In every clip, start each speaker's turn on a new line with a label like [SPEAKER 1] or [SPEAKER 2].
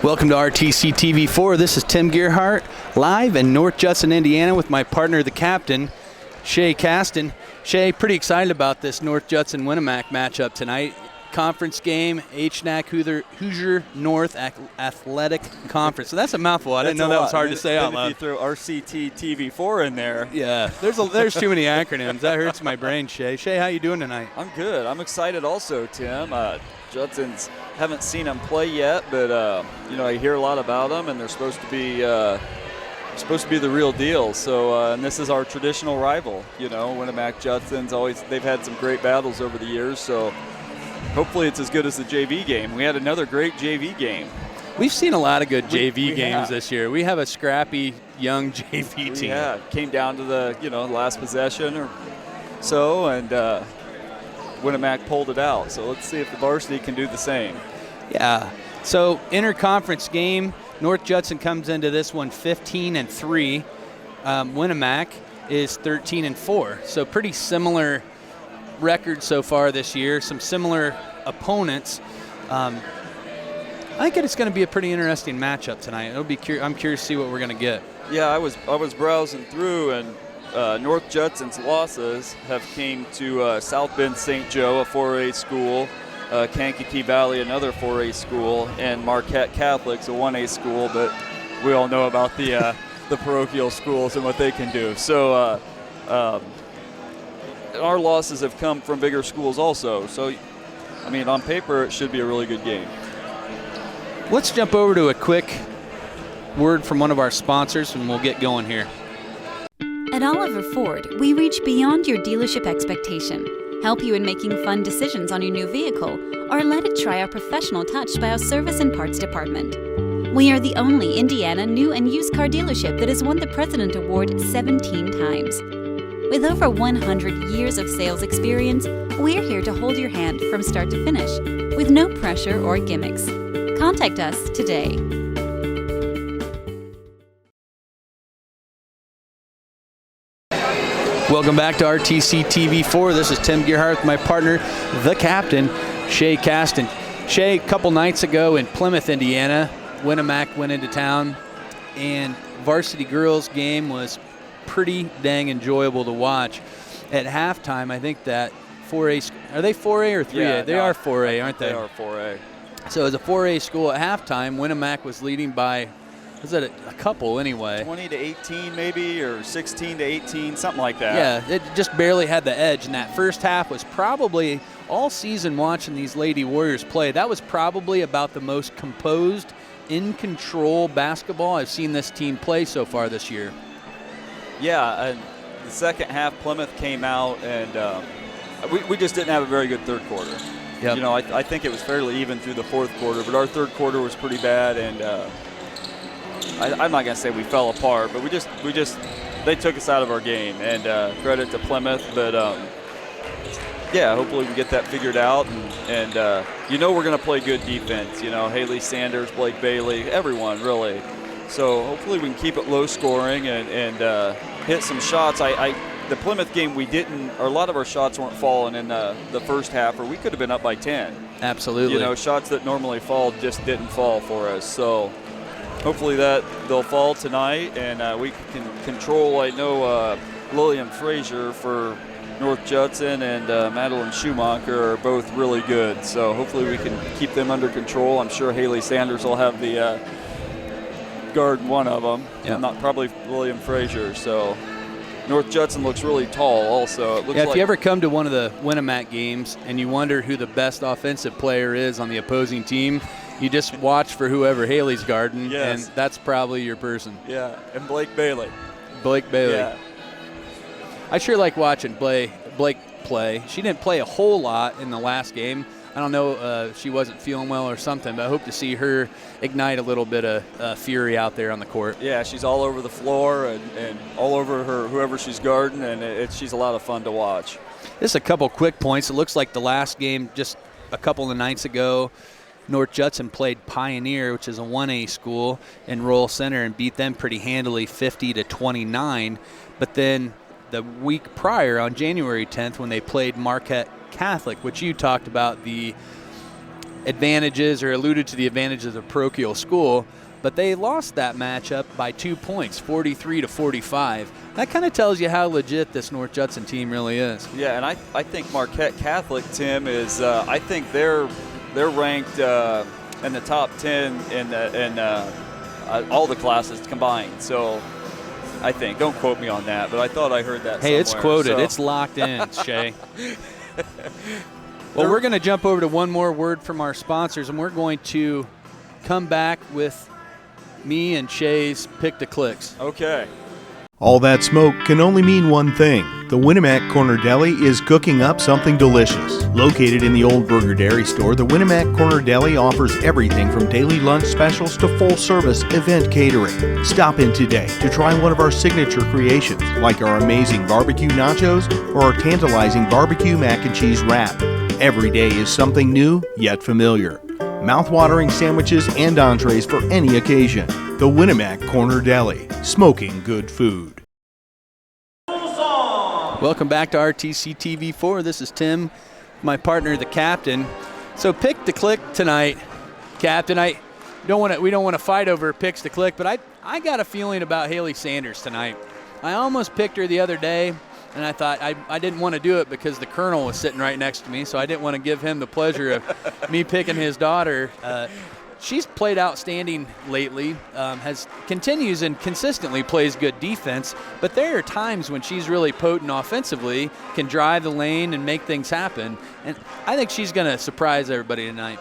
[SPEAKER 1] Welcome to RTC TV4. This is Tim Gearhart, live in North Judson, Indiana, with my partner, the captain, Shay Caston. Shay, pretty excited about this North Judson Winamac matchup tonight. Conference game, HNAC Hoosier North Athletic Conference. So that's a mouthful. I didn't know that was hard to say out loud.
[SPEAKER 2] If you throw RCT TV4 in there.
[SPEAKER 1] Yeah, there's too many acronyms. That hurts my brain, Shay. Shay, how you doing tonight?
[SPEAKER 2] I'm good. I'm excited also, Tim. Judson's haven't seen them play yet, but I hear a lot about them, and they're supposed to be the real deal. So, and this is our traditional rival. Winamac Judson's they've had some great battles over the years. So, hopefully, it's as good as the JV game. We had another great JV game.
[SPEAKER 1] We've seen a lot of good JV games this year. We have a scrappy young JV team.
[SPEAKER 2] Yeah, came down to the last possession or so, and Winamac pulled it out. So let's see if the Varsity can do the same.
[SPEAKER 1] Yeah. So interconference game, North Judson comes into this one 15-3. Winamac is 13-4. So pretty similar record so far this year. Some similar opponents. I think it's going to be a pretty interesting matchup tonight. I'm curious to see what we're going to get.
[SPEAKER 2] Yeah, I was browsing through, and North Judson's losses have came to South Bend St. Joe, a 4A school, Kankakee Valley, another 4A school, and Marquette Catholics, a 1A school. But we all know about the parochial schools and what they can do. So our losses have come from bigger schools also. So, on paper, it should be a really good game.
[SPEAKER 1] Let's jump over to a quick word from one of our sponsors, and we'll get going here.
[SPEAKER 3] At Oliver Ford, we reach beyond your dealership expectation, help you in making fun decisions on your new vehicle, or let it try our professional touch by our service and parts department. We are the only Indiana new and used car dealership that has won the President Award 17 times. With over 100 years of sales experience, we're here to hold your hand from start to finish, with no pressure or gimmicks. Contact us today.
[SPEAKER 1] Welcome back to RTC TV4. This is Tim Gearhart with my partner, the captain, Shay Caston. Shay, a couple nights ago in Plymouth, Indiana, Winamac went into town, and varsity girls game was pretty dang enjoyable to watch. At halftime, I think that 4A, are they 4A or 3A?
[SPEAKER 2] Yeah,
[SPEAKER 1] they are 4A, aren't they?
[SPEAKER 2] They are 4A.
[SPEAKER 1] So as a 4A school at halftime, Winamac was leading by, was it a couple anyway?
[SPEAKER 2] 20-18 maybe, or 16-18, something like that.
[SPEAKER 1] Yeah, it just barely had the edge. And that first half was probably, all season watching these Lady Warriors play, that was probably about the most composed, in control basketball I've seen this team play so far this year.
[SPEAKER 2] Yeah, and the second half, Plymouth came out, and we just didn't have a very good third quarter.
[SPEAKER 1] Yep.
[SPEAKER 2] I think it was fairly even through the fourth quarter, but our third quarter was pretty bad, and I'm not going to say we fell apart, but they took us out of our game, and credit to Plymouth, but hopefully we get that figured out, and we're going to play good defense. Haley Sanders, Blake Bailey, everyone really. So hopefully we can keep it low scoring and hit some shots. The Plymouth game, a lot of our shots weren't falling in the first half, or we could have been up by 10.
[SPEAKER 1] Absolutely.
[SPEAKER 2] Shots that normally fall just didn't fall for us. So hopefully they'll fall tonight, and we can control. I know Lillian Frazier for North Judson and Madeline Schumacher are both really good. So hopefully we can keep them under control. I'm sure Haley Sanders will have the guard one of them.
[SPEAKER 1] Yep.
[SPEAKER 2] Not probably William Frazier. So North Judson looks really tall also. It looks
[SPEAKER 1] if you ever come to one of the Winamac games and you wonder who the best offensive player is on the opposing team, you just watch for whoever Haley's guarding,
[SPEAKER 2] yes,
[SPEAKER 1] and that's probably your person.
[SPEAKER 2] Yeah, and Blake Bailey.
[SPEAKER 1] Blake Bailey.
[SPEAKER 2] Yeah.
[SPEAKER 1] I sure like watching Blake play. She didn't play a whole lot in the last game. I don't know, she wasn't feeling well or something, but I hope to see her ignite a little bit of fury out there on the court.
[SPEAKER 2] Yeah, she's all over the floor and all over whoever she's guarding, and she's a lot of fun to watch.
[SPEAKER 1] Just a couple quick points. It looks like the last game just a couple of nights ago, North Judson played Pioneer, which is a 1A school, in Royal Center, and beat them pretty handily 50-29. But then the week prior, on January 10th, when they played Marquette Catholic, which you talked about, the advantages or alluded to the advantages of parochial school, but they lost that matchup by 2 points, 43-45. That kind of tells you how legit this North Judson team really is.
[SPEAKER 2] Yeah, and I think Marquette Catholic, Tim, is I think they're ranked in the top 10 in all the classes combined. So I think, don't quote me on that, but I thought I heard that somewhere.
[SPEAKER 1] It's quoted.
[SPEAKER 2] So.
[SPEAKER 1] It's locked in, Shay. Well, we're going to jump over to one more word from our sponsors, and we're going to come back with me and Shay's Pick the Clicks.
[SPEAKER 2] Okay.
[SPEAKER 4] All that smoke can only mean one thing. The Winamac Corner Deli is cooking up something delicious. Located in the Old Burger Dairy Store, the Winamac Corner Deli offers everything from daily lunch specials to full-service event catering. Stop in today to try one of our signature creations, like our amazing barbecue nachos or our tantalizing barbecue mac and cheese wrap. Every day is something new, yet familiar. Mouth-watering sandwiches and entrees for any occasion. The Winamac Corner Deli, smoking good food.
[SPEAKER 1] Welcome back to RTC TV4. This is Tim, my partner, the captain. So pick the click tonight, Captain. We don't want to fight over picks to click, but I got a feeling about Haley Sanders tonight. I almost picked her the other day, and I thought I didn't want to do it because the Colonel was sitting right next to me, so I didn't want to give him the pleasure of me picking his daughter. She's played outstanding lately, continues and consistently plays good defense, but there are times when she's really potent offensively, can drive the lane and make things happen, and I think she's going to surprise everybody tonight.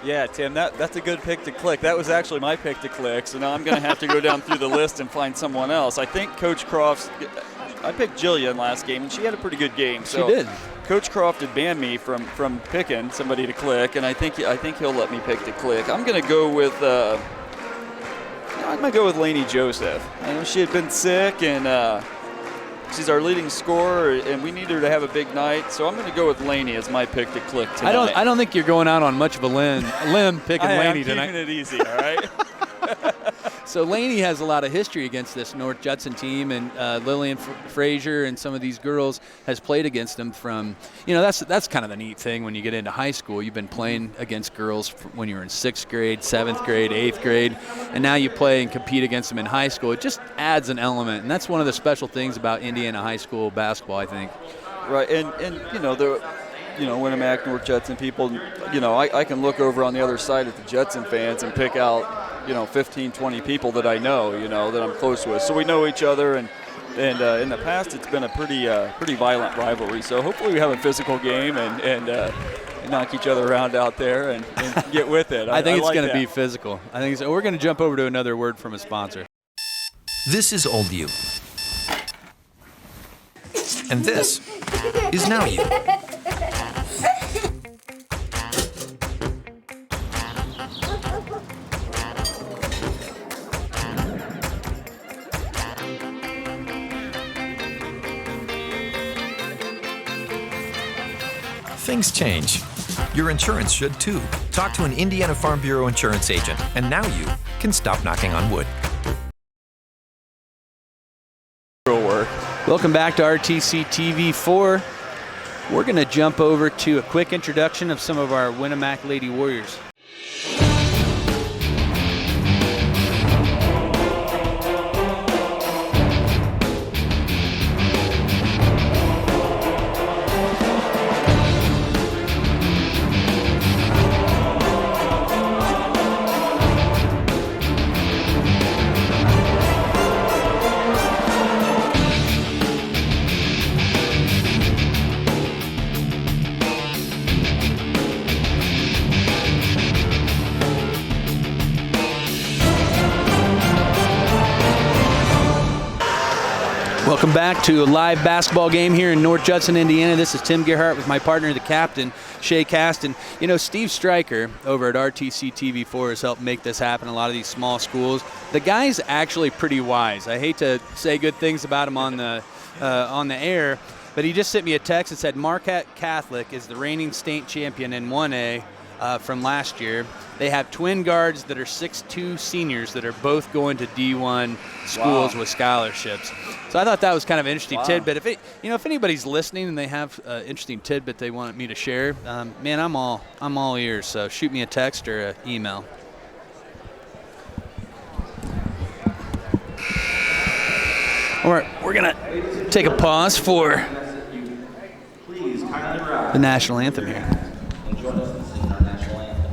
[SPEAKER 2] Yeah, Tim, that's a good pick to click. That was actually my pick to click, so now I'm going to have to go down through the list and find someone else. I think Coach Croft's – I picked Jillian last game, and she had a pretty good game. So
[SPEAKER 1] she did.
[SPEAKER 2] Coach Croft had banned me from picking somebody to click, and I think he'll let me pick to click. I'm going to go with Lainey Joseph. I know she had been sick, and she's our leading scorer, and we need her to have a big night. So I'm going to go with Lainey as my pick to click tonight.
[SPEAKER 1] I don't think you're going out on much of a limb picking Lainey tonight.
[SPEAKER 2] I'm keeping it easy, all right?
[SPEAKER 1] So Lainey has a lot of history against this North Judson team, and Lillian Frazier and some of these girls has played against them from, that's kind of the neat thing when you get into high school. You've been playing against girls when you were in 6th grade, 7th grade, 8th grade, and now you play and compete against them in high school. It just adds an element, and that's one of the special things about Indiana high school basketball, I think.
[SPEAKER 2] Right, and Winamac, North Judson people, I can look over on the other side at the Judson fans and pick out 15, 20 people that I know, that I'm close with. So we know each other, and in the past it's been a pretty violent rivalry. So hopefully we have a physical game and knock each other around out there and get with it.
[SPEAKER 1] I think it's going to be physical. I think so. We're going to jump over to another word from a sponsor.
[SPEAKER 5] This is old you. And this is now you. Things change. Your insurance should too. Talk to an Indiana Farm Bureau insurance agent, and now you can stop knocking on wood.
[SPEAKER 1] Welcome back to RTC TV4. We're going to jump over to a quick introduction of some of our Winamac Lady Warriors. Welcome back to a live basketball game here in North Judson, Indiana. This is Tim Gerhardt with my partner, the captain, Shay Caston. Steve Stryker over at RTC TV4 has helped make this happen. A lot of these small schools. The guy's actually pretty wise. I hate to say good things about him on the air, but he just sent me a text that said Marquette Catholic is the reigning state champion in 1A. from last year. They have twin guards that are 6'2" seniors that are both going to D1 schools with scholarships. So I thought that was kind of an interesting tidbit. If anybody's listening and they have an interesting tidbit they want me to share, man, I'm all ears. So shoot me a text or an email. All right, we're gonna take a pause for the national anthem here.
[SPEAKER 6] Join us in singing our national anthem.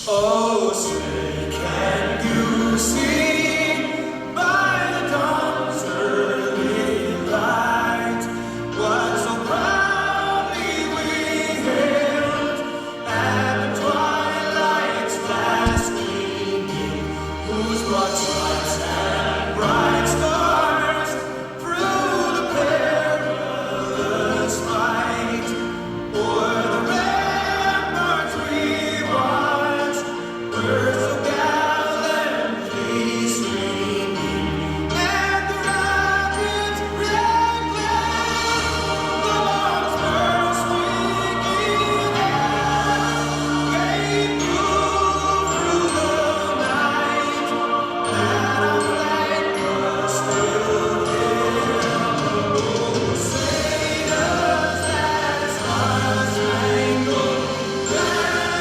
[SPEAKER 7] Oh, say can you see by the dawn's early light what so proudly we hailed at the twilight's last gleaming, whose broad stripes and bright stars through the perilous fight o'er the ramparts we watched were so gallantly streaming, and the rapids red glare, the Lord's first swinging air, gave proof through the night that our flag was still there. Oh, say does that star-spangled banner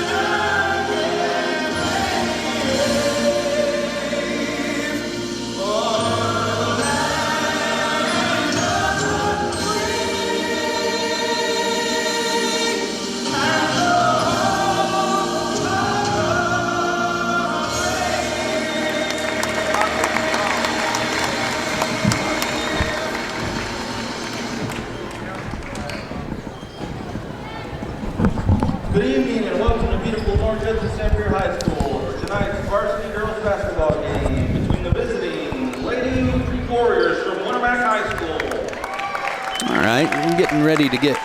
[SPEAKER 8] Good evening and welcome to beautiful North Judson Sanford High School for tonight's varsity girls basketball game between the visiting Lady Warriors from Winamac High School.
[SPEAKER 1] All right, we're getting ready to get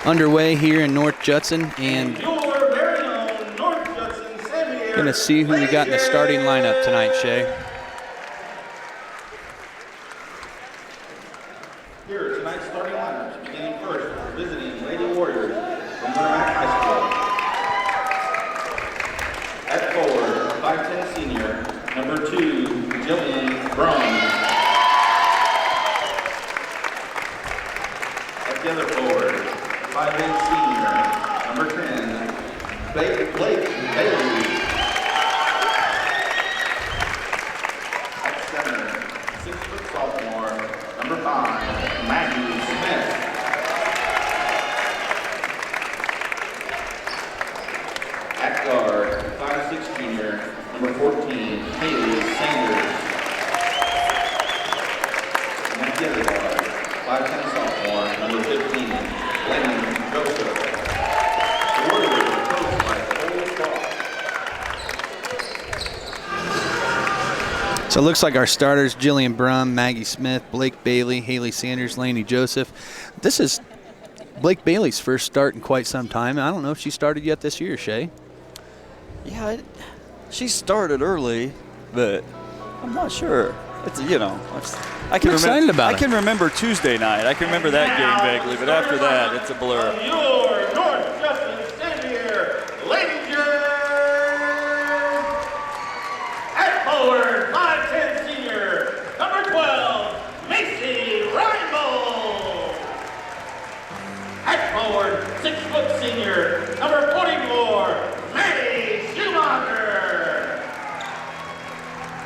[SPEAKER 1] underway here in North Judson, and
[SPEAKER 8] Your very own North Judson Sanford.
[SPEAKER 1] going to see who we got in the starting lineup tonight, Shay.
[SPEAKER 8] Here are tonight's starting lineups, beginning first with visiting Lady Warriors from Winamac High School. At forward, 5'10" senior, number 2, Jillian Brum. At the other forward, 5'8" senior, number 10, Blake Bailey. At center, 6' sophomore, number 5, Maggie Smith. At guard, 5'6" junior, number 14, Haley Sanders. And at the other guard, 5'10" sophomore, number 15, Lennon Joseph. The Warriors are coached by Cole Frost.
[SPEAKER 1] So it looks like our starters, Jillian Brum, Maggie Smith, Blake Bailey, Haley Sanders, Laney Joseph. This is Blake Bailey's first start in quite some time. I don't know if she started yet this year, Shay.
[SPEAKER 2] Yeah, she started early, but I'm not sure. It's I can
[SPEAKER 1] excited about it.
[SPEAKER 2] I can remember Tuesday night. I can remember that game vaguely, but after that, it's a blur.
[SPEAKER 8] Your North Judson Sanford Lady at forward, 5'10" senior, number 12, Macy Reinbold. At forward, 6' senior, number 44, Maddie Schumacher.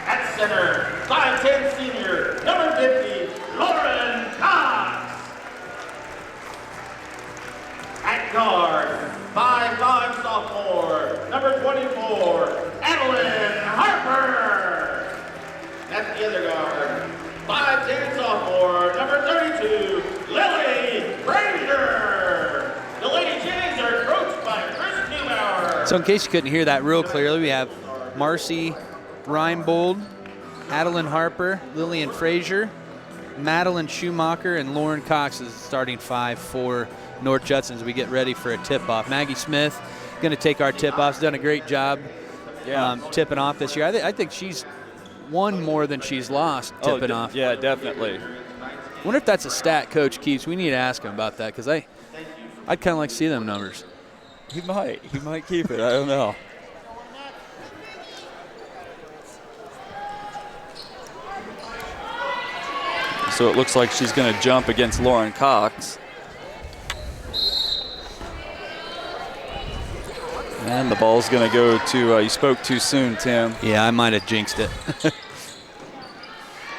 [SPEAKER 8] At center, 5'10" senior, number 50, Lauren Cox. At guard, 5'5" sophomore, number 24, Adeline Harper. At the other guard, 5'10" sophomore, number 32, Lily Frazier. The Lady Jays are coached by Chris Neubauer.
[SPEAKER 1] So in case you couldn't hear that real clearly, we have Marcy Reinbold, Adeline Harper, Lillian Frazier, Madeline Schumacher, and Lauren Cox is starting 5 for North Judson as we get ready for a tip-off. Maggie Smith going to take our tip-offs, done a great job tipping off this year. I think she's one more than she's lost tipping off.
[SPEAKER 2] Yeah, definitely.
[SPEAKER 1] Wonder if that's a stat Coach keeps. We need to ask him about that because I'd kind of like to see them numbers.
[SPEAKER 2] He might keep it. I don't know. So it looks like she's going to jump against Lauren Cox. And the ball's going to go to, you spoke too soon, Tim.
[SPEAKER 1] Yeah, I might have jinxed it.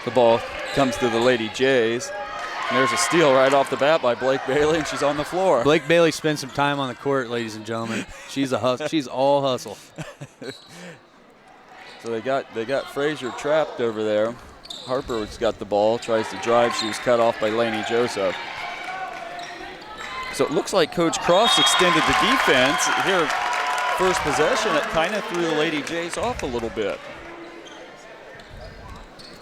[SPEAKER 2] The ball comes to the Lady Jays. And there's a steal right off the bat by Blake Bailey, and she's on the floor.
[SPEAKER 1] Blake Bailey spent some time on the court, ladies and gentlemen. She's a hustle. She's all hustle.
[SPEAKER 2] So they got Frazier trapped over there. Harper's got the ball, tries to drive. She was cut off by Lainey Joseph. So it looks like Coach Cross extended the defense. Here, first possession, it kind of threw the Lady Jays off a little bit.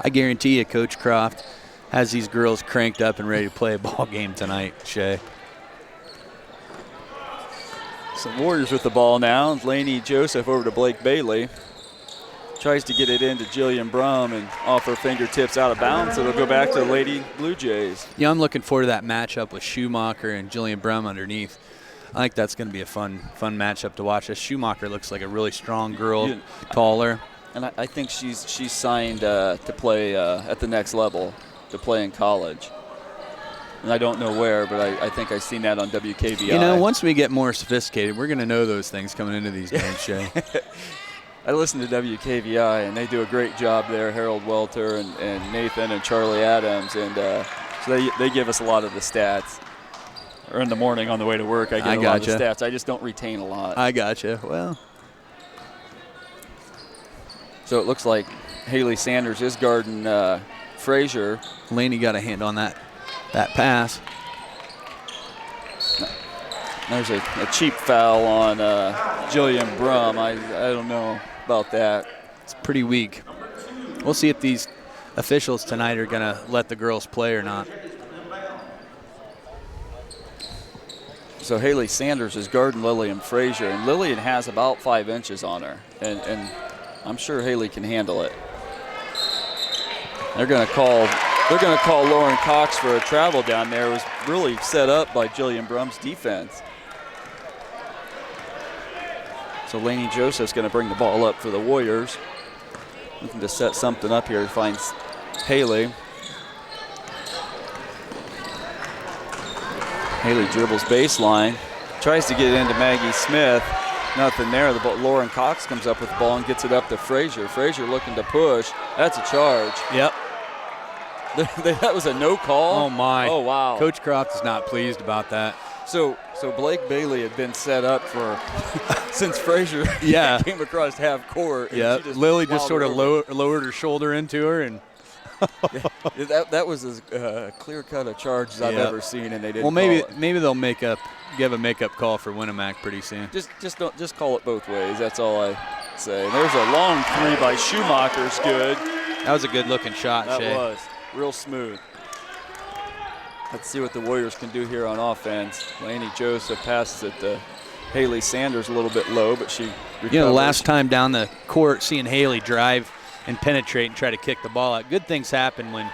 [SPEAKER 1] I guarantee you Coach Croft has these girls cranked up and ready to play a ball game tonight, Shay.
[SPEAKER 2] Some Warriors with the ball now. Lainey Joseph over to Blake Bailey. Tries to get it into Jillian Brum and off her fingertips out of bounds. It'll go back to the Lady Blue Jays.
[SPEAKER 1] Yeah, I'm looking forward to that matchup with Schumacher and Jillian Brum underneath. I think that's going to be a fun matchup to watch. Schumacher looks like a really strong girl, taller.
[SPEAKER 2] And I think she's signed to play at the next level, to play in college. And I don't know where, but I think I've seen that on WKVI.
[SPEAKER 1] You know, once we get more sophisticated, we're going to know those things coming into these games, Shay.
[SPEAKER 2] I listen to WKVI, and they do a great job there, Harold Welter and Nathan and Charlie Adams. And so they give us a lot of the stats. Or in the morning on the way to work, I get a lot of the stats. I just don't retain a lot.
[SPEAKER 1] I gotcha. Well.
[SPEAKER 2] So it looks like Haley Sanders is guarding Frazier.
[SPEAKER 1] Laney got a hand on that pass.
[SPEAKER 2] There's a cheap foul on Jillian Brum. I don't know about that.
[SPEAKER 1] It's pretty weak. We'll see if these officials tonight are going to let the girls play or not.
[SPEAKER 2] So Haley Sanders is guarding Lillian Frazier, and Lillian has about 5 inches on her, and I'm sure Haley can handle it. They're going to call Lauren Cox for a travel down there. It was really set up by Jillian Brum's defense. So Lainey Joseph's going to bring the ball up for the Warriors. Looking to set something up here. Finds Haley. Haley dribbles baseline. Tries to get it into Maggie Smith. Nothing there. Lauren Cox comes up with the ball and gets it up to Frazier. Frazier looking to push. That's a charge.
[SPEAKER 1] Yep.
[SPEAKER 2] That was a no call.
[SPEAKER 1] Oh, my.
[SPEAKER 2] Oh, wow.
[SPEAKER 1] Coach Croft is not pleased about that.
[SPEAKER 2] So Blake Bailey had been set up for since Frazier came across half court.
[SPEAKER 1] Yeah, Lily just sort of lowered her shoulder into her. And
[SPEAKER 2] that was as clear cut a charge as I've ever seen, and they didn't.
[SPEAKER 1] Well, maybe they'll give a makeup call for Winamac pretty soon.
[SPEAKER 2] Just call it both ways. That's all I say. And there's a long three by Schumacher's good.
[SPEAKER 1] That was a good looking shot, Shay.
[SPEAKER 2] That was real smooth. Let's see what the Warriors can do here on offense. Lainey Joseph passes it to Haley Sanders a little bit low, but she recovers.
[SPEAKER 1] You know, last time down the court, seeing Haley drive and penetrate and try to kick the ball out. Good things happen when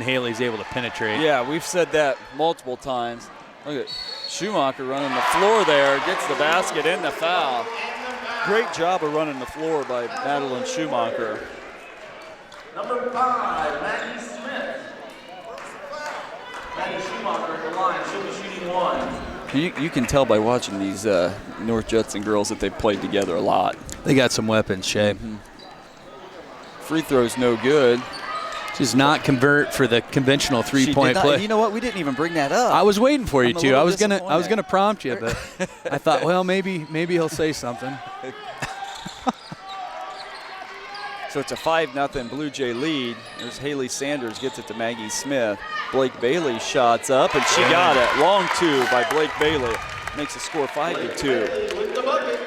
[SPEAKER 1] Haley's able to penetrate.
[SPEAKER 2] Yeah, we've said that multiple times. Look at Schumacher running the floor there, gets the basket and the foul. Great job of running the floor by Madeline Schumacher.
[SPEAKER 8] Number 5, Maggie Smith. Maggie Schumacher at the line. She'll be shooting 1.
[SPEAKER 2] You can tell by watching these North Judson girls that they've played together a lot.
[SPEAKER 1] They got some weapons, Shay.
[SPEAKER 2] Mm-hmm. Free throw's no good.
[SPEAKER 1] She's not convert for the conventional three-point play.
[SPEAKER 2] You know what? We didn't even bring that up.
[SPEAKER 1] I was waiting for you to. I was
[SPEAKER 2] disappointed.
[SPEAKER 1] gonna prompt you, but I thought, well, maybe he'll say something.
[SPEAKER 2] So it's a 5-0 Blue Jay lead. There's Haley Sanders, gets it to Maggie Smith. Blake Bailey shots up, and she got it. Long two by Blake Bailey. Makes the score 5-2.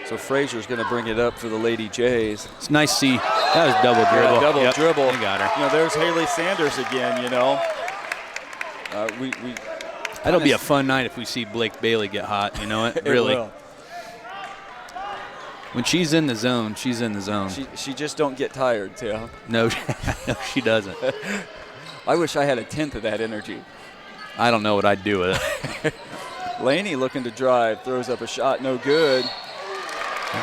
[SPEAKER 2] So Frazier's going to bring it up for the Lady Jays.
[SPEAKER 1] It's nice to see. That was double dribble.
[SPEAKER 2] Yeah, dribble.
[SPEAKER 1] They got her.
[SPEAKER 2] You know, there's Haley Sanders again, you know.
[SPEAKER 1] That'll be a fun night if we see Blake Bailey get hot, you know it?
[SPEAKER 2] It
[SPEAKER 1] Really.
[SPEAKER 2] will.
[SPEAKER 1] When she's in the zone, she's in the zone.
[SPEAKER 2] She just don't get tired, too.
[SPEAKER 1] No, no, she doesn't.
[SPEAKER 2] I wish I had a tenth of that energy.
[SPEAKER 1] I don't know what I'd do with it.
[SPEAKER 2] Laney looking to drive, throws up a shot, no good.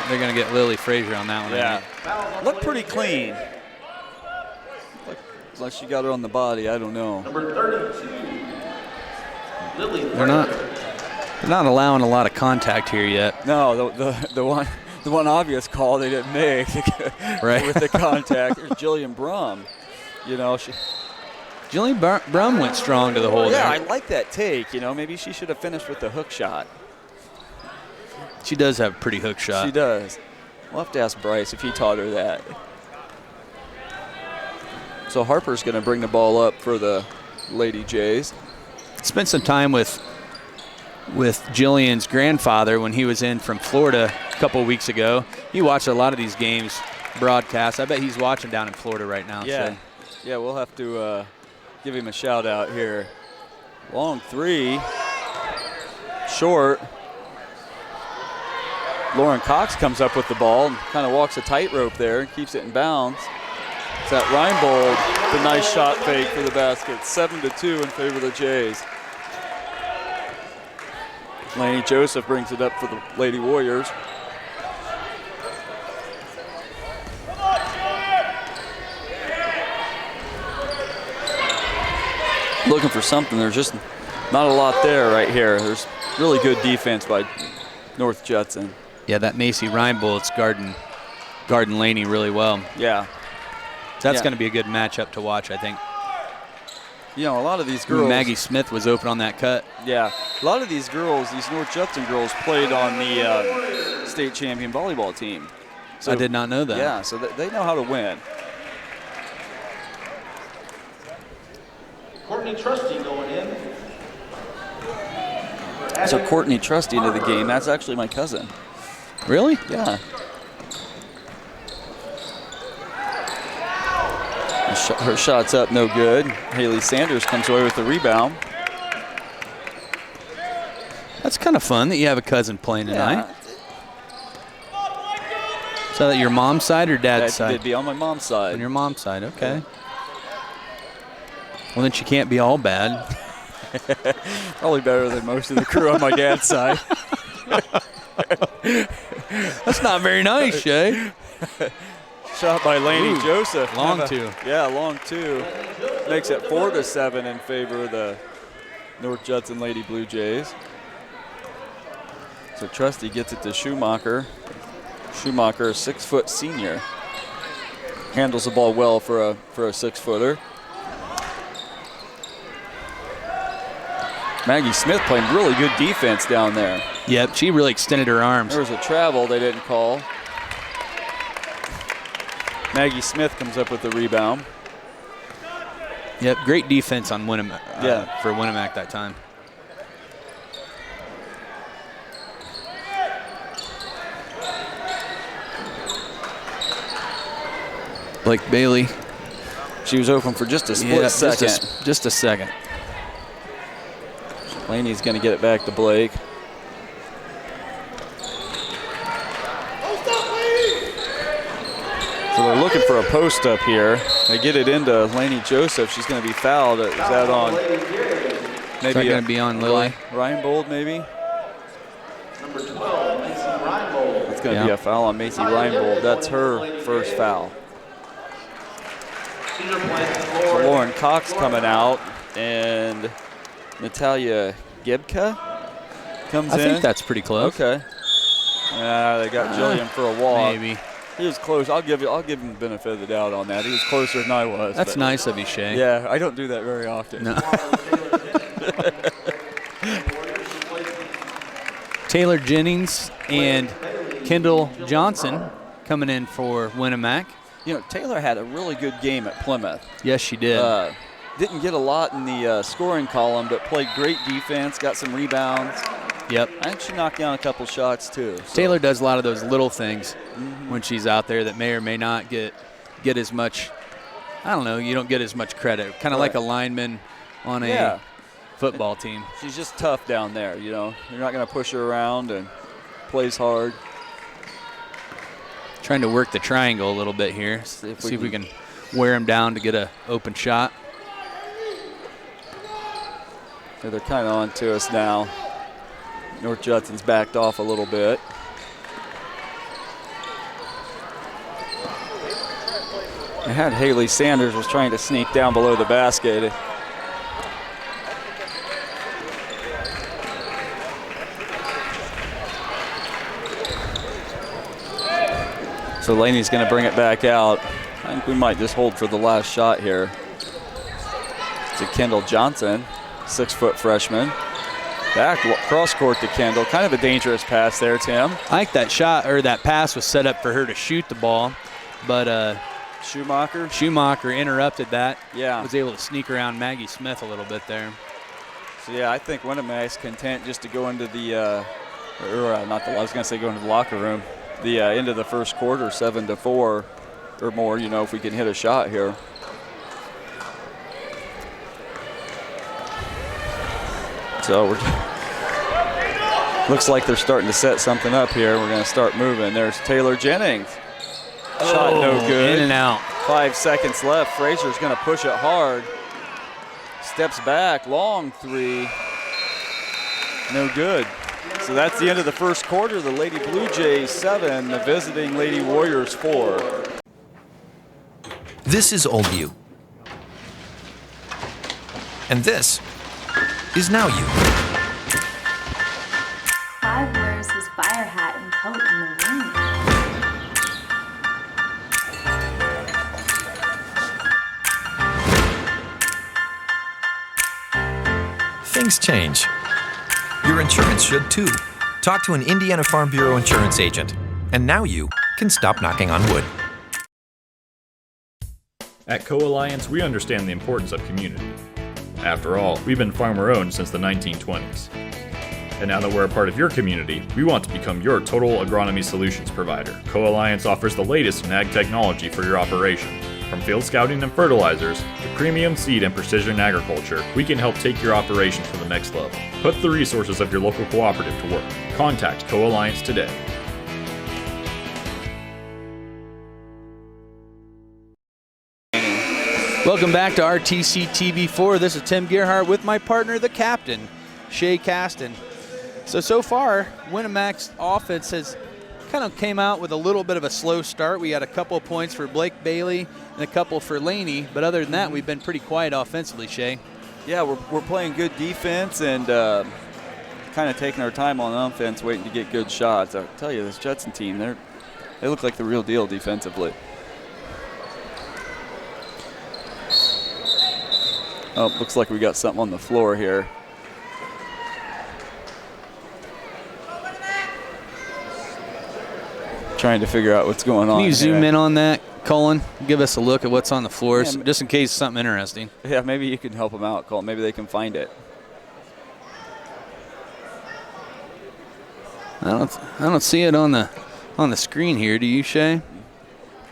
[SPEAKER 1] They're going to get Lily Frazier on that one.
[SPEAKER 2] Yeah. Looked pretty clean. Looks like she got it on the body. I don't know.
[SPEAKER 8] Number 32, Lily.
[SPEAKER 1] They're not allowing a lot of contact here yet.
[SPEAKER 2] No, the one obvious call they didn't make
[SPEAKER 1] right.
[SPEAKER 2] with the contact. There's Jillian Brum. You know,
[SPEAKER 1] Jillian Brum went strong to the hole
[SPEAKER 2] yeah,
[SPEAKER 1] there.
[SPEAKER 2] I like that take. You know, maybe she should have finished with the hook shot.
[SPEAKER 1] She does have a pretty hook shot.
[SPEAKER 2] She does. We'll have to ask Bryce if he taught her that. So Harper's going to bring the ball up for the Lady Jays.
[SPEAKER 1] Spent some time with Jillian's grandfather when he was in from Florida a couple of weeks ago. He watched a lot of these games broadcast. I bet he's watching down in Florida right now.
[SPEAKER 2] Yeah,
[SPEAKER 1] So.
[SPEAKER 2] yeah, we'll have to give him a shout out here. Long three, short. Lauren Cox comes up with the ball and kind of walks a tightrope there and keeps it in bounds. It's that Reinbold, the nice shot fake for the basket. 7-2 in favor of the Jays. Laney Joseph brings it up for the Lady Warriors. Looking for something. There's just not a lot there right here. There's really good defense by North Judson.
[SPEAKER 1] Yeah, that Macy Reinbold's guarding Laney really well.
[SPEAKER 2] Yeah.
[SPEAKER 1] So that's going to be a good matchup to watch, I think.
[SPEAKER 2] You know, a lot of these girls.
[SPEAKER 1] Maggie Smith was open on that cut.
[SPEAKER 2] Yeah. A lot of these girls, these North Judson girls, played on the state champion volleyball team. So,
[SPEAKER 1] I did not know that.
[SPEAKER 2] Yeah, so they know how to win.
[SPEAKER 8] Courtney Trusty going in.
[SPEAKER 2] So Courtney Trusty into the game. That's actually my cousin.
[SPEAKER 1] Really?
[SPEAKER 2] Yeah. Her shot's up, no good. Haley Sanders comes away with the rebound.
[SPEAKER 1] That's kind of fun that you have a cousin playing tonight.
[SPEAKER 2] Yeah.
[SPEAKER 1] Is that your mom's side or dad's side?
[SPEAKER 2] It'd be on my mom's side.
[SPEAKER 1] On your mom's side, okay. Well, then she can't be all bad.
[SPEAKER 2] Probably better than most of the crew on my dad's side.
[SPEAKER 1] That's not very nice, Shay.
[SPEAKER 2] Shot by Laney Joseph.
[SPEAKER 1] Long two.
[SPEAKER 2] Yeah, long two. Makes it 4-7 in favor of the North Judson Lady Blue Jays. So Trusty gets it to Schumacher. Schumacher, 6-foot senior. Handles the ball well for a 6-footer. Maggie Smith playing really good defense down there.
[SPEAKER 1] Yep, she really extended her arms.
[SPEAKER 2] There was a travel they didn't call. Maggie Smith comes up with the rebound.
[SPEAKER 1] Yep, great defense on Winamac,
[SPEAKER 2] Yeah.
[SPEAKER 1] for Winamac that time. Blake Bailey.
[SPEAKER 2] She was open for just a split second.
[SPEAKER 1] Just a second.
[SPEAKER 2] Laney's going to get it back to Blake. So they're looking for a post up here. They get it into Laney Joseph. She's going to be fouled. Is that on? Maybe
[SPEAKER 1] going to be on Lily.
[SPEAKER 2] Reinbold, maybe?
[SPEAKER 8] Number 12, Macy Reinbold.
[SPEAKER 2] It's going to be a foul on Macy Reinbold. That's her first foul. So Lauren Cox coming out, and Natalia Gebka comes in.
[SPEAKER 1] I think that's pretty close.
[SPEAKER 2] Okay. They got Jillian for a walk.
[SPEAKER 1] Maybe.
[SPEAKER 2] He was close. I'll give him the benefit of the doubt on that. He was closer than I was.
[SPEAKER 1] That's nice of you, Shay.
[SPEAKER 2] Yeah, I don't do that very often.
[SPEAKER 1] No. Taylor Jennings and Kendall Johnson coming in for Winamac.
[SPEAKER 2] You know, Taylor had a really good game at Plymouth.
[SPEAKER 1] Yes, she did.
[SPEAKER 2] Didn't get a lot in the scoring column, but played great defense, got some rebounds.
[SPEAKER 1] Yep.
[SPEAKER 2] I think she knocked down a couple shots, too. So.
[SPEAKER 1] Taylor does a lot of those little things when she's out there that may or may not get as much, I don't know, you don't get as much credit. Kind of like a lineman on a football team.
[SPEAKER 2] She's just tough down there, you know. You're not going to push her around and plays hard.
[SPEAKER 1] Trying to work the triangle a little bit here. See if we can wear him down to get an open shot.
[SPEAKER 2] Yeah, they're kind of on to us now. North Judson's backed off a little bit. I had Haley Sanders was trying to sneak down below the basket. So Laney's going to bring it back out. I think we might just hold for the last shot here. To Kendall Johnson, 6-foot freshman. Back cross court to Kendall. Kind of a dangerous pass there, Tim.
[SPEAKER 1] I think that shot or that pass was set up for her to shoot the ball, but Schumacher interrupted that.
[SPEAKER 2] Yeah.
[SPEAKER 1] Was able to sneak around Maggie Smith a little bit there.
[SPEAKER 2] So yeah, I think Winamac's content just to go into the, I was going to say go into the locker room. The end of the first quarter, 7-4 or more, you know, if we can hit a shot here. So looks like they're starting to set something up here. We're going to start moving. There's Taylor Jennings. Shot no good.
[SPEAKER 1] In and out.
[SPEAKER 2] 5 seconds left. Frazier's going to push it hard. Steps back, long three. No good. So that's the end of the first quarter. The Lady Blue Jays 7, the visiting Lady Warriors 4.
[SPEAKER 5] This is Old You. And this is Now You.
[SPEAKER 9] Clive wears his fire hat and coat in the rain.
[SPEAKER 5] Things change. Your insurance should too. Talk to an Indiana Farm Bureau insurance agent. And now you can stop knocking on wood.
[SPEAKER 10] At Co-Alliance, we understand the importance of community. After all, we've been farmer-owned since the 1920s. And now that we're a part of your community, we want to become your total agronomy solutions provider. Co-Alliance offers the latest in ag technology for your operation. From field scouting and fertilizers to premium seed and precision agriculture, we can help take your operation to the next level. Put the resources of your local cooperative to work. Contact Co-Alliance today.
[SPEAKER 1] Welcome back to RTC TV4. This is Tim Gerhardt with my partner, the captain, Shay Caston. So far, Winamac's offense has kind of came out with a little bit of a slow start. We got a couple of points for Blake Bailey and a couple for Laney, but other than that, we've been pretty quiet offensively, Shay.
[SPEAKER 2] Yeah, we're playing good defense and kind of taking our time on offense, waiting to get good shots. I tell you, this Judson team, they look like the real deal defensively. Oh, looks like we got something on the floor here. Trying to figure out what's going on.
[SPEAKER 1] Can you zoom
[SPEAKER 2] here.
[SPEAKER 1] in on that, Colin? Give us a look at what's on the floor,
[SPEAKER 2] Yeah,
[SPEAKER 1] just in case something interesting.
[SPEAKER 2] Yeah, maybe you can help them out, Colin. Maybe they can find it.
[SPEAKER 1] I don't see it on the screen here. Do you, Shay?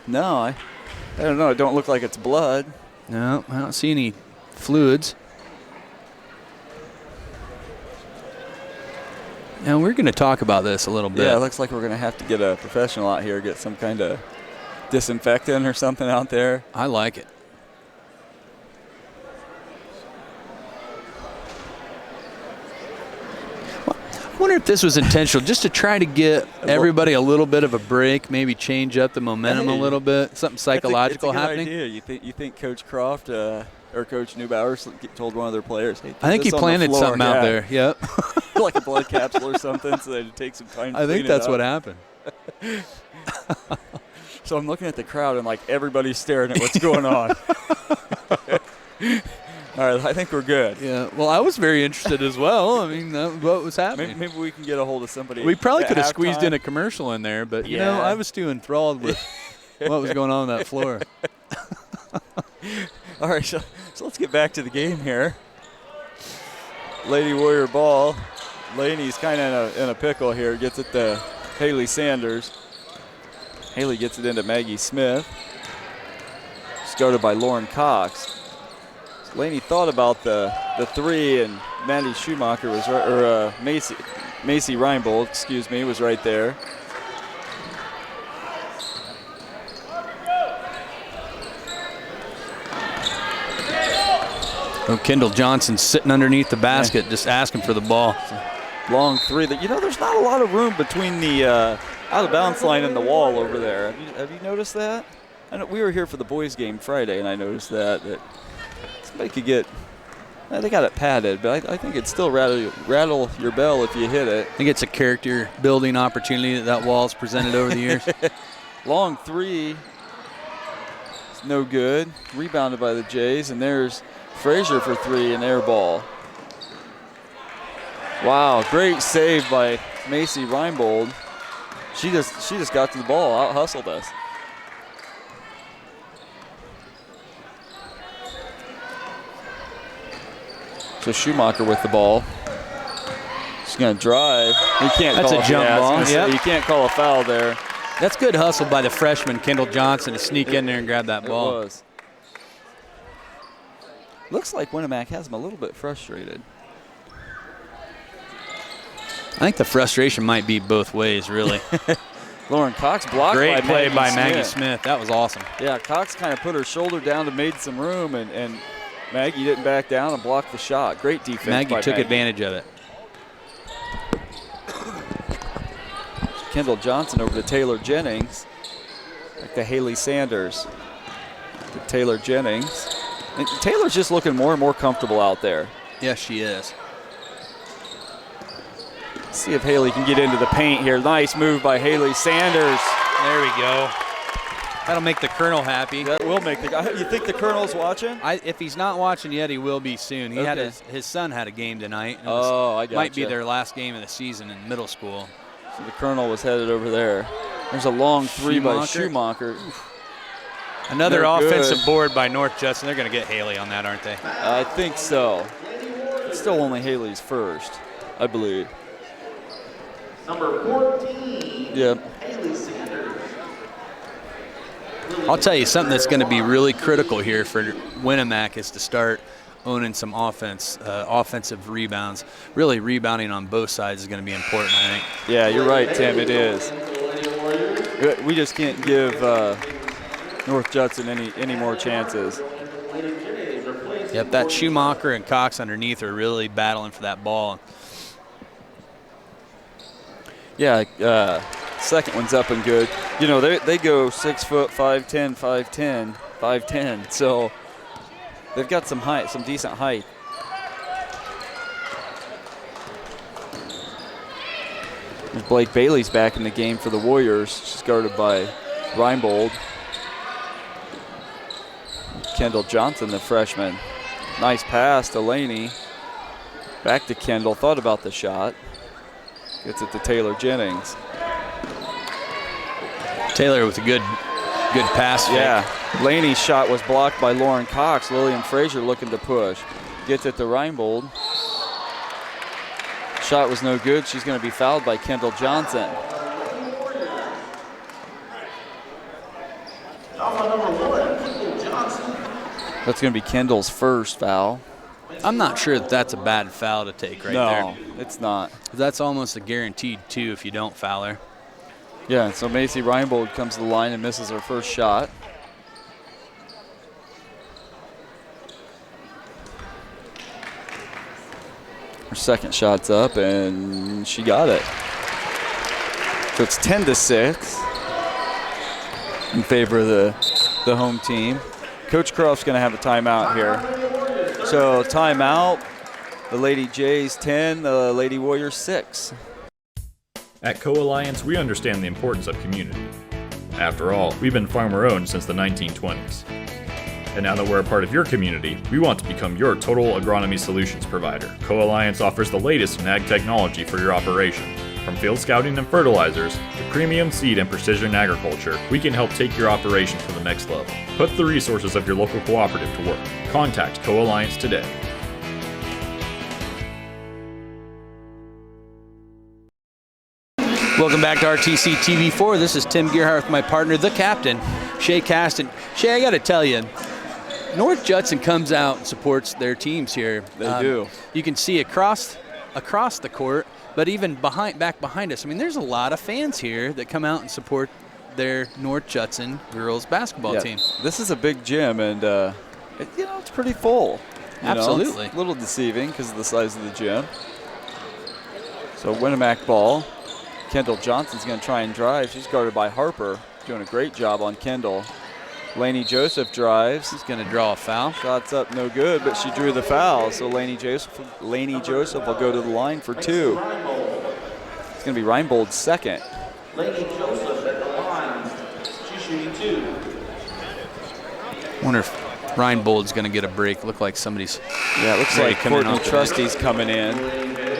[SPEAKER 2] No, I don't know. It don't look like it's blood.
[SPEAKER 1] No, I don't see any fluids. Now we're going to talk about this a little bit.
[SPEAKER 2] Yeah, it looks like we're going to have to get a professional out here, get some kind of disinfectant or something out there.
[SPEAKER 1] I like it. I wonder if this was intentional, just to try to get everybody a little bit of a break, maybe change up the momentum a little bit, something psychological
[SPEAKER 2] it's a good
[SPEAKER 1] happening.
[SPEAKER 2] Idea. You think Coach Croft or Coach Neubauer told one of their players, hey,
[SPEAKER 1] I think he planted something out there. Yep.
[SPEAKER 2] Like a blood capsule or something, so they'd take some time to
[SPEAKER 1] I think that's what happened.
[SPEAKER 2] So I'm looking at the crowd and like everybody's staring at what's going on. All right, I think we're good.
[SPEAKER 1] Yeah, well, I was very interested as well. I mean, what was happening?
[SPEAKER 2] Maybe we can get a hold of somebody.
[SPEAKER 1] We probably could have
[SPEAKER 2] halftime.
[SPEAKER 1] Squeezed in a commercial in there, but, you know, I was too enthralled with what was going on that floor.
[SPEAKER 2] All right, so let's get back to the game here. Lady Warrior ball. Laney's kind of in a pickle here. Gets it to Haley Sanders. Haley gets it into Maggie Smith. Started by Lauren Cox. So Laney thought about the three, and Maddie Schumacher was right, or Macy Reinbold, excuse me, was right there.
[SPEAKER 1] Oh, Kendall Johnson sitting underneath the basket, just asking for the ball.
[SPEAKER 2] Long three. You know, there's not a lot of room between the out-of-bounds line and the wall over there. Have you noticed that? I know we were here for the boys' game Friday, and I noticed that somebody could get. They got it padded, but I think it'd still rattle your bell if you hit it.
[SPEAKER 1] I think it's a character-building opportunity that wall's presented over the years.
[SPEAKER 2] Long three. It's no good. Rebounded by the Jays, and there's Frazier for three, and air ball. Wow, great save by Macy Reinbold. She just got to the ball, out-hustled us. So Schumacher with the ball. She's going to drive. You can't
[SPEAKER 1] That's
[SPEAKER 2] call
[SPEAKER 1] a jump ball.
[SPEAKER 2] Yep. You can't call a foul there.
[SPEAKER 1] That's good hustle by the freshman, Kendall Johnson, to sneak in there and grab that ball.
[SPEAKER 2] It was. Looks like Winamac has them a little bit frustrated.
[SPEAKER 1] I think the frustration might be both ways, really.
[SPEAKER 2] Lauren Cox blocked
[SPEAKER 1] Great
[SPEAKER 2] by
[SPEAKER 1] play
[SPEAKER 2] Maggie
[SPEAKER 1] by
[SPEAKER 2] Smith.
[SPEAKER 1] Maggie Smith. That was awesome.
[SPEAKER 2] Yeah, Cox kind of put her shoulder down and made some room, and Maggie didn't back down and blocked the shot. Great defense
[SPEAKER 1] Maggie
[SPEAKER 2] by
[SPEAKER 1] took
[SPEAKER 2] Maggie.
[SPEAKER 1] advantage of it.
[SPEAKER 2] Kendall Johnson over to Taylor Jennings. Like the Haley Sanders. To Taylor Jennings. And Taylor's just looking more and more comfortable out there.
[SPEAKER 1] Yes, she is.
[SPEAKER 2] See if Haley can get into the paint here. Nice move by Haley Sanders.
[SPEAKER 1] There we go. That'll make the Colonel happy.
[SPEAKER 2] That will make the. You think the Colonel's watching?
[SPEAKER 1] If he's not watching yet, he will be soon. He had his son had a game tonight.
[SPEAKER 2] I got
[SPEAKER 1] Might be their last game of the season in middle school.
[SPEAKER 2] So the Colonel was headed over there. There's a long three by Schumacher.
[SPEAKER 1] Another offensive board by North Judson. They're going to get Haley on that, aren't they?
[SPEAKER 2] I think so. It's still only Haley's first, I believe.
[SPEAKER 8] Number 14.
[SPEAKER 2] Yep.
[SPEAKER 8] Haley Sanders.
[SPEAKER 1] I'll tell you something that's going to be really critical here for Winamac is to start owning some offensive rebounds. Really rebounding on both sides is going to be important, I think.
[SPEAKER 2] Yeah, you're right, Tim. It is. We just can't give North Judson any more chances.
[SPEAKER 1] Yep, that Schumacher and Cox underneath are really battling for that ball.
[SPEAKER 2] Yeah, second one's up and good. You know, they go 6 foot, 5'10", 5'10", 5'10", so they've got some height, some decent height. There's Blake Bailey's back in the game for the Warriors. She's guarded by Reinbold. Kendall Johnson, the freshman. Nice pass to Laney. Back to Kendall, thought about the shot. Gets it to Taylor Jennings.
[SPEAKER 1] Taylor with a good pass.
[SPEAKER 2] Yeah, Laney's shot was blocked by Lauren Cox. Lillian Frazier looking to push. Gets it to Reinbold. Shot was no good. She's going to be fouled by Kendall Johnson. That's going to be Kendall's first foul.
[SPEAKER 1] I'm not sure that's a bad foul to take right there.
[SPEAKER 2] No, it's not.
[SPEAKER 1] That's almost a guaranteed 2 if you don't foul her.
[SPEAKER 2] Yeah, so Macy Reinbold comes to the line and misses her first shot. Her second shot's up, and she got it. So it's 10-6 in favor of the home team. Coach Croft's going to have a timeout here. So timeout, the Lady Jays 10, the Lady Warriors 6.
[SPEAKER 10] At Co-Alliance, we understand the importance of community. After all, we've been farmer-owned since the 1920s. And now that we're a part of your community, we want to become your total agronomy solutions provider. Co-Alliance offers the latest in ag technology for your operation. From field scouting and fertilizers to premium seed and precision agriculture, we can help take your operation to the next level. Put the resources of your local cooperative to work. Contact Co-Alliance today.
[SPEAKER 1] Welcome back to RTC TV4. This is Tim Gearhart with my partner, the captain, Shay Caston. Shay, I got to tell you, North Judson comes out and supports their teams here.
[SPEAKER 2] They do.
[SPEAKER 1] You can see across the court, but even back behind us. I mean, there's a lot of fans here that come out and support their North Judson girls basketball team.
[SPEAKER 2] This is a big gym, and it's pretty full.
[SPEAKER 1] Absolutely.
[SPEAKER 2] It's a little deceiving because of the size of the gym. So Winamac ball. Kendall Johnson's going to try and drive. She's guarded by Harper, doing a great job on Kendall. Laney Joseph drives.
[SPEAKER 1] She's going to draw a foul.
[SPEAKER 2] Shots up, no good, but she drew the foul. So Laney Joseph will go to the line for 2. It's going to be Reinbold's second.
[SPEAKER 8] Laney Joseph at the line. She's shooting 2.
[SPEAKER 1] Wonder if Reinbold's going to get a break. Look like somebody's.
[SPEAKER 2] Yeah, it looks
[SPEAKER 1] ready
[SPEAKER 2] like
[SPEAKER 1] coming
[SPEAKER 2] Courtney
[SPEAKER 1] off the
[SPEAKER 2] Trusty's coming in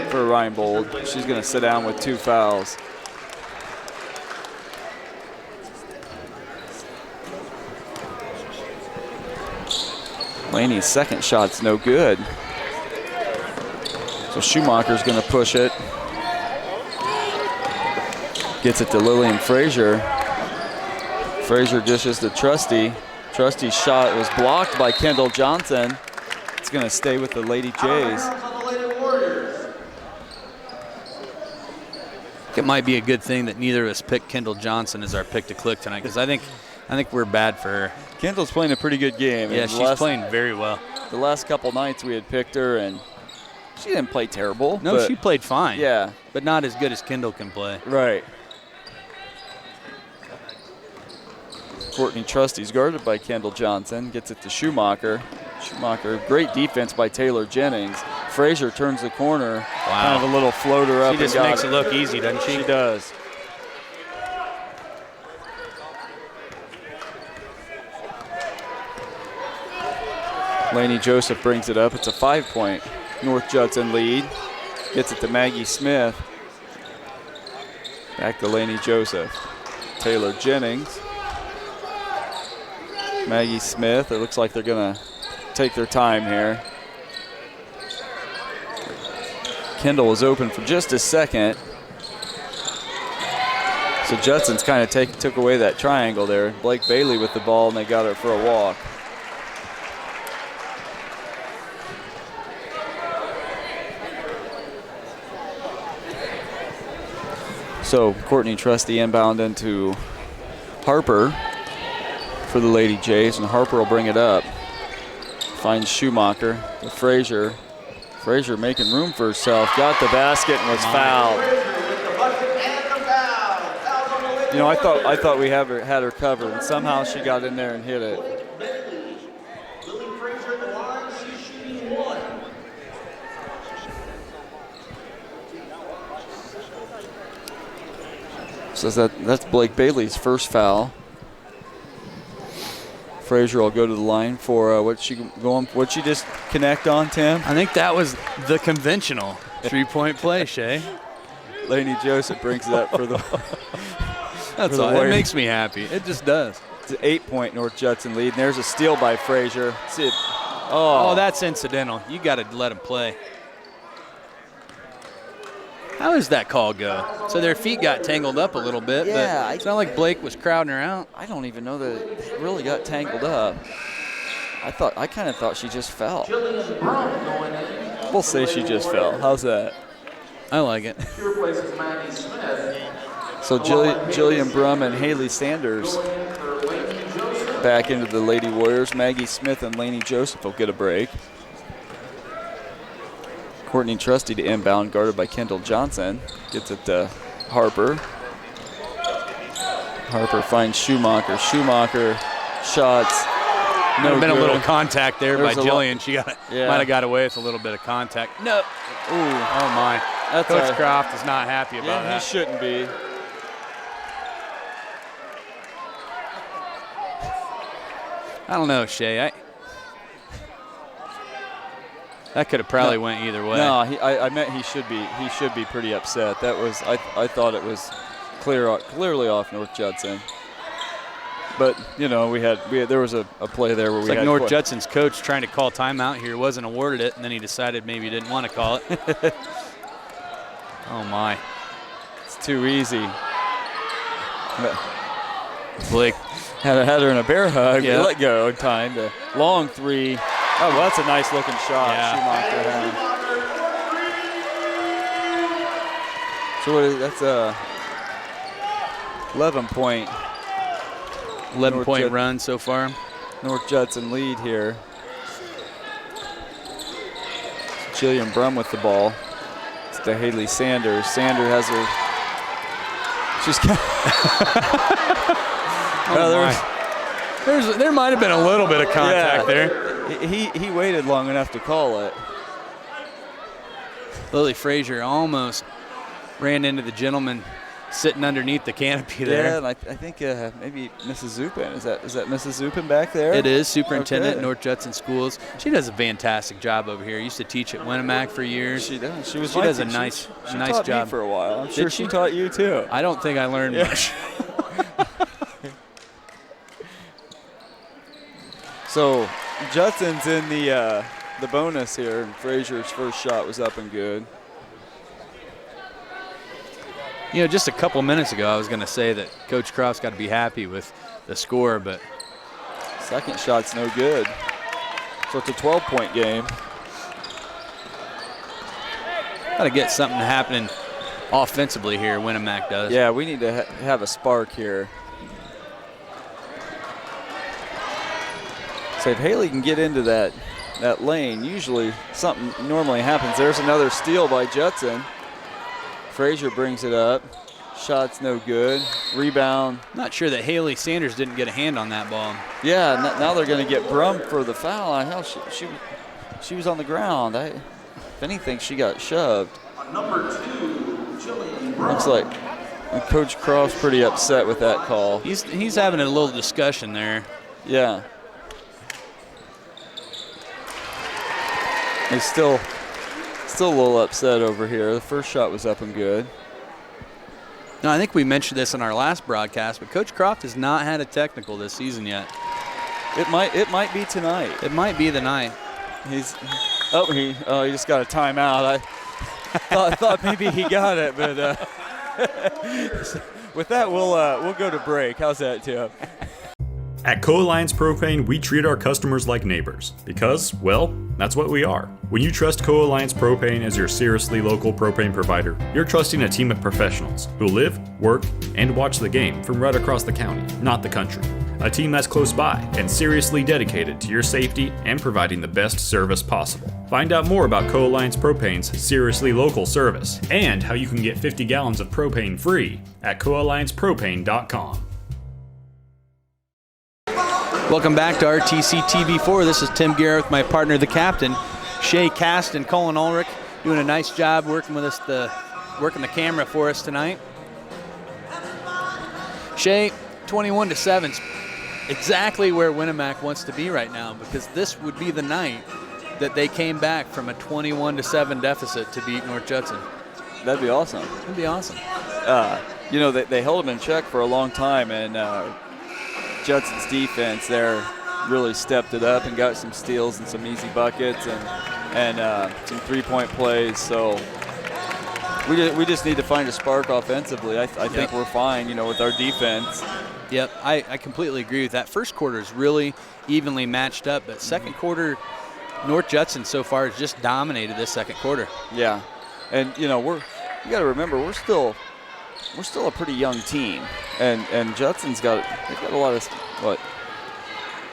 [SPEAKER 2] for Reinbold. She's going to sit down with 2 fouls. Laney's second shot's no good. So Schumacher's going to push it. Gets it to Lillian Frazier. Frazier dishes to Trusty. Trusty's shot was blocked by Kendall Johnson. It's going to stay with the Lady Jays.
[SPEAKER 1] It might be a good thing that neither of us picked Kendall Johnson as our pick to click tonight, because I think we're bad for her.
[SPEAKER 2] Kendall's playing a pretty good game.
[SPEAKER 1] Yeah, she's playing very well.
[SPEAKER 2] The last couple nights we had picked her, and she didn't play terrible.
[SPEAKER 1] No, she played fine.
[SPEAKER 2] Yeah.
[SPEAKER 1] But not as good as Kendall can play.
[SPEAKER 2] Right. Courtney Trusty's guarded by Kendall Johnson. Gets it to Schumacher. Schumacher, great defense by Taylor Jennings. Frazier turns the corner.
[SPEAKER 1] Wow.
[SPEAKER 2] Kind of a little floater up.
[SPEAKER 1] She just makes it look easy, doesn't she?
[SPEAKER 2] She does. Laney Joseph brings it up. It's a 5-point North Judson lead. Gets it to Maggie Smith. Back to Laney Joseph. Taylor Jennings. Maggie Smith. It looks like they're going to take their time here. Kendall was open for just a second. So Judson's kind of took away that triangle there. Blake Bailey with the ball, and they got her for a walk. So Courtney Trusty inbound into Harper for the Lady Jays, and Harper will bring it up. Finds Schumacher to Frazier. Frazier making room for herself. Got the basket and was fouled. You know, I thought we had her covered, and somehow she got in there and hit it. So that's Blake Bailey's first foul. Frazier will go to the line for what'd she just connect on, Tim?
[SPEAKER 1] I think that was the conventional 3-point play, Shay.
[SPEAKER 2] Laney Joseph brings it up for the
[SPEAKER 1] That's all. It makes me happy. It just does.
[SPEAKER 2] It's an 8-point North Judson lead. And there's a steal by Frazier. See it.
[SPEAKER 1] Oh, that's incidental. You got to let him play. How does that call go? So their feet got tangled up a little bit,
[SPEAKER 2] Yeah,
[SPEAKER 1] but it's not like Blake was crowding her out.
[SPEAKER 2] I don't even know that it really got tangled up. I kind of thought she just fell. We'll say she just fell. How's that?
[SPEAKER 1] I like it.
[SPEAKER 2] So Jillian Brum and Haley Sanders back into the Lady Warriors. Maggie Smith and Laney Joseph will get a break. Courtney Trusty to inbound, guarded by Kendall Johnson. Gets it to Harper. Harper finds Schumacher. Schumacher shots.
[SPEAKER 1] No, been a little contact there
[SPEAKER 2] There's
[SPEAKER 1] by Jillian. She might have got away with a little bit of contact. No. Ooh. Oh my. Coach Croft is not happy about that.
[SPEAKER 2] He shouldn't be.
[SPEAKER 1] I don't know, Shay. That could have probably went either way.
[SPEAKER 2] No, I meant he should be. He should be pretty upset. That was I thought it was clearly off North Judson. But you know there was a play there where
[SPEAKER 1] it's
[SPEAKER 2] we
[SPEAKER 1] like
[SPEAKER 2] had
[SPEAKER 1] North Judson's coach trying to call timeout here, wasn't awarded it, and then he decided maybe he didn't want to call it. Oh my,
[SPEAKER 2] it's too easy.
[SPEAKER 1] Blake
[SPEAKER 2] had her in a bear hug.
[SPEAKER 1] Yeah.
[SPEAKER 2] Let go in time. The long three. Oh, well, that's a nice looking shot.
[SPEAKER 1] Yeah.
[SPEAKER 2] Schumacher had. So what is, that's a 11-point.
[SPEAKER 1] 11-point run so far.
[SPEAKER 2] North Judson lead here. Jillian Brum with the ball. It's to Haley Sanders. Sanders has her. She's
[SPEAKER 1] there might have been a little bit of contact there.
[SPEAKER 2] He waited long enough to call it.
[SPEAKER 1] Lily Frazier almost ran into the gentleman sitting underneath the canopy there.
[SPEAKER 2] Yeah, and I think maybe Mrs. Zupin. Is that Mrs. Zupin back there?
[SPEAKER 1] It is, superintendent at North Judson Schools. She does a fantastic job over here. Used to teach at Winamac for years.
[SPEAKER 2] She does. She
[SPEAKER 1] does a nice
[SPEAKER 2] taught
[SPEAKER 1] job
[SPEAKER 2] me for a while. I'm sure she taught you too.
[SPEAKER 1] I don't think I learned much.
[SPEAKER 2] So Judson's in the bonus here, and Frazier's first shot was up and good.
[SPEAKER 1] You know, just a couple minutes ago, I was going to say that Coach Croft's got to be happy with the score, but
[SPEAKER 2] second shot's no good. So it's a 12-point game.
[SPEAKER 1] Got to get something happening offensively here, Winamac does.
[SPEAKER 2] Yeah, we need to have a spark here. So if Haley can get into that lane, usually something normally happens. There's another steal by Judson. Frazier brings it up. Shot's no good. Rebound.
[SPEAKER 1] Not sure that Haley Sanders didn't get a hand on that ball.
[SPEAKER 2] Yeah, now they're going to get Brum for the foul. Hell, she was on the ground. If anything, she got shoved.
[SPEAKER 8] Number 2, Jillian Brum.
[SPEAKER 2] Looks like Coach Croft's pretty upset with that call.
[SPEAKER 1] He's having a little discussion there.
[SPEAKER 2] Yeah. He's still a little upset over here. The first shot was up and good.
[SPEAKER 1] No, I think we mentioned this in our last broadcast, but Coach Croft has not had a technical this season yet.
[SPEAKER 2] It might be tonight.
[SPEAKER 1] It might be the night.
[SPEAKER 2] He just got a timeout. I thought maybe he got it, but with that we'll go to break. How's that, Tim?
[SPEAKER 10] At Co-Alliance Propane, we treat our customers like neighbors because, well, that's what we are. When you trust Co-Alliance Propane as your seriously local propane provider, you're trusting a team of professionals who live, work, and watch the game from right across the county, not the country. A team that's close by and seriously dedicated to your safety and providing the best service possible. Find out more about Co-Alliance Propane's seriously local service and how you can get 50 gallons of propane free at coalliancepropane.com.
[SPEAKER 1] Welcome back to RTC TV4. This is Tim Garrett with my partner, the captain, Shay Cast and Colin Ulrich, doing a nice job working with us, working the camera for us tonight. Shay, 21-7 is exactly where Winamac wants to be right now, because this would be the night that they came back from a 21-7 deficit to beat North Judson.
[SPEAKER 2] That'd be awesome.
[SPEAKER 1] That'd be awesome.
[SPEAKER 2] You know, they held them in check for a long time, and Judson's defense there really stepped it up and got some steals and some easy buckets and some three-point plays. So we just need to find a spark offensively. I think we're fine, you know, with our defense.
[SPEAKER 1] Yep, I completely agree with that. First quarter is really evenly matched up, but second quarter, North Judson so far has just dominated this second quarter.
[SPEAKER 2] Yeah, and you know you got to remember we're still a pretty young team, and Judson's got a lot of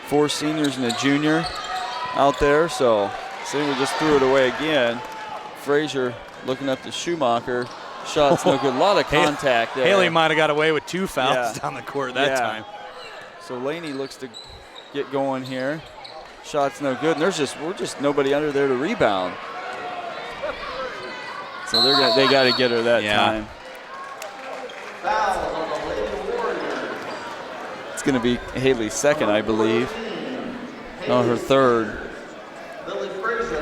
[SPEAKER 2] 4 seniors and a junior out there. So see, we just threw it away again. Frazier looking up to Schumacher. Shot's no good. A lot of contact there.
[SPEAKER 1] Haley might have got away with 2 fouls down the court that time. So
[SPEAKER 2] Laney looks to get going here. Shot's no good, and we're just nobody under there to rebound. So they got to get her that time. It's going to be Haley's second, I believe. No, her third.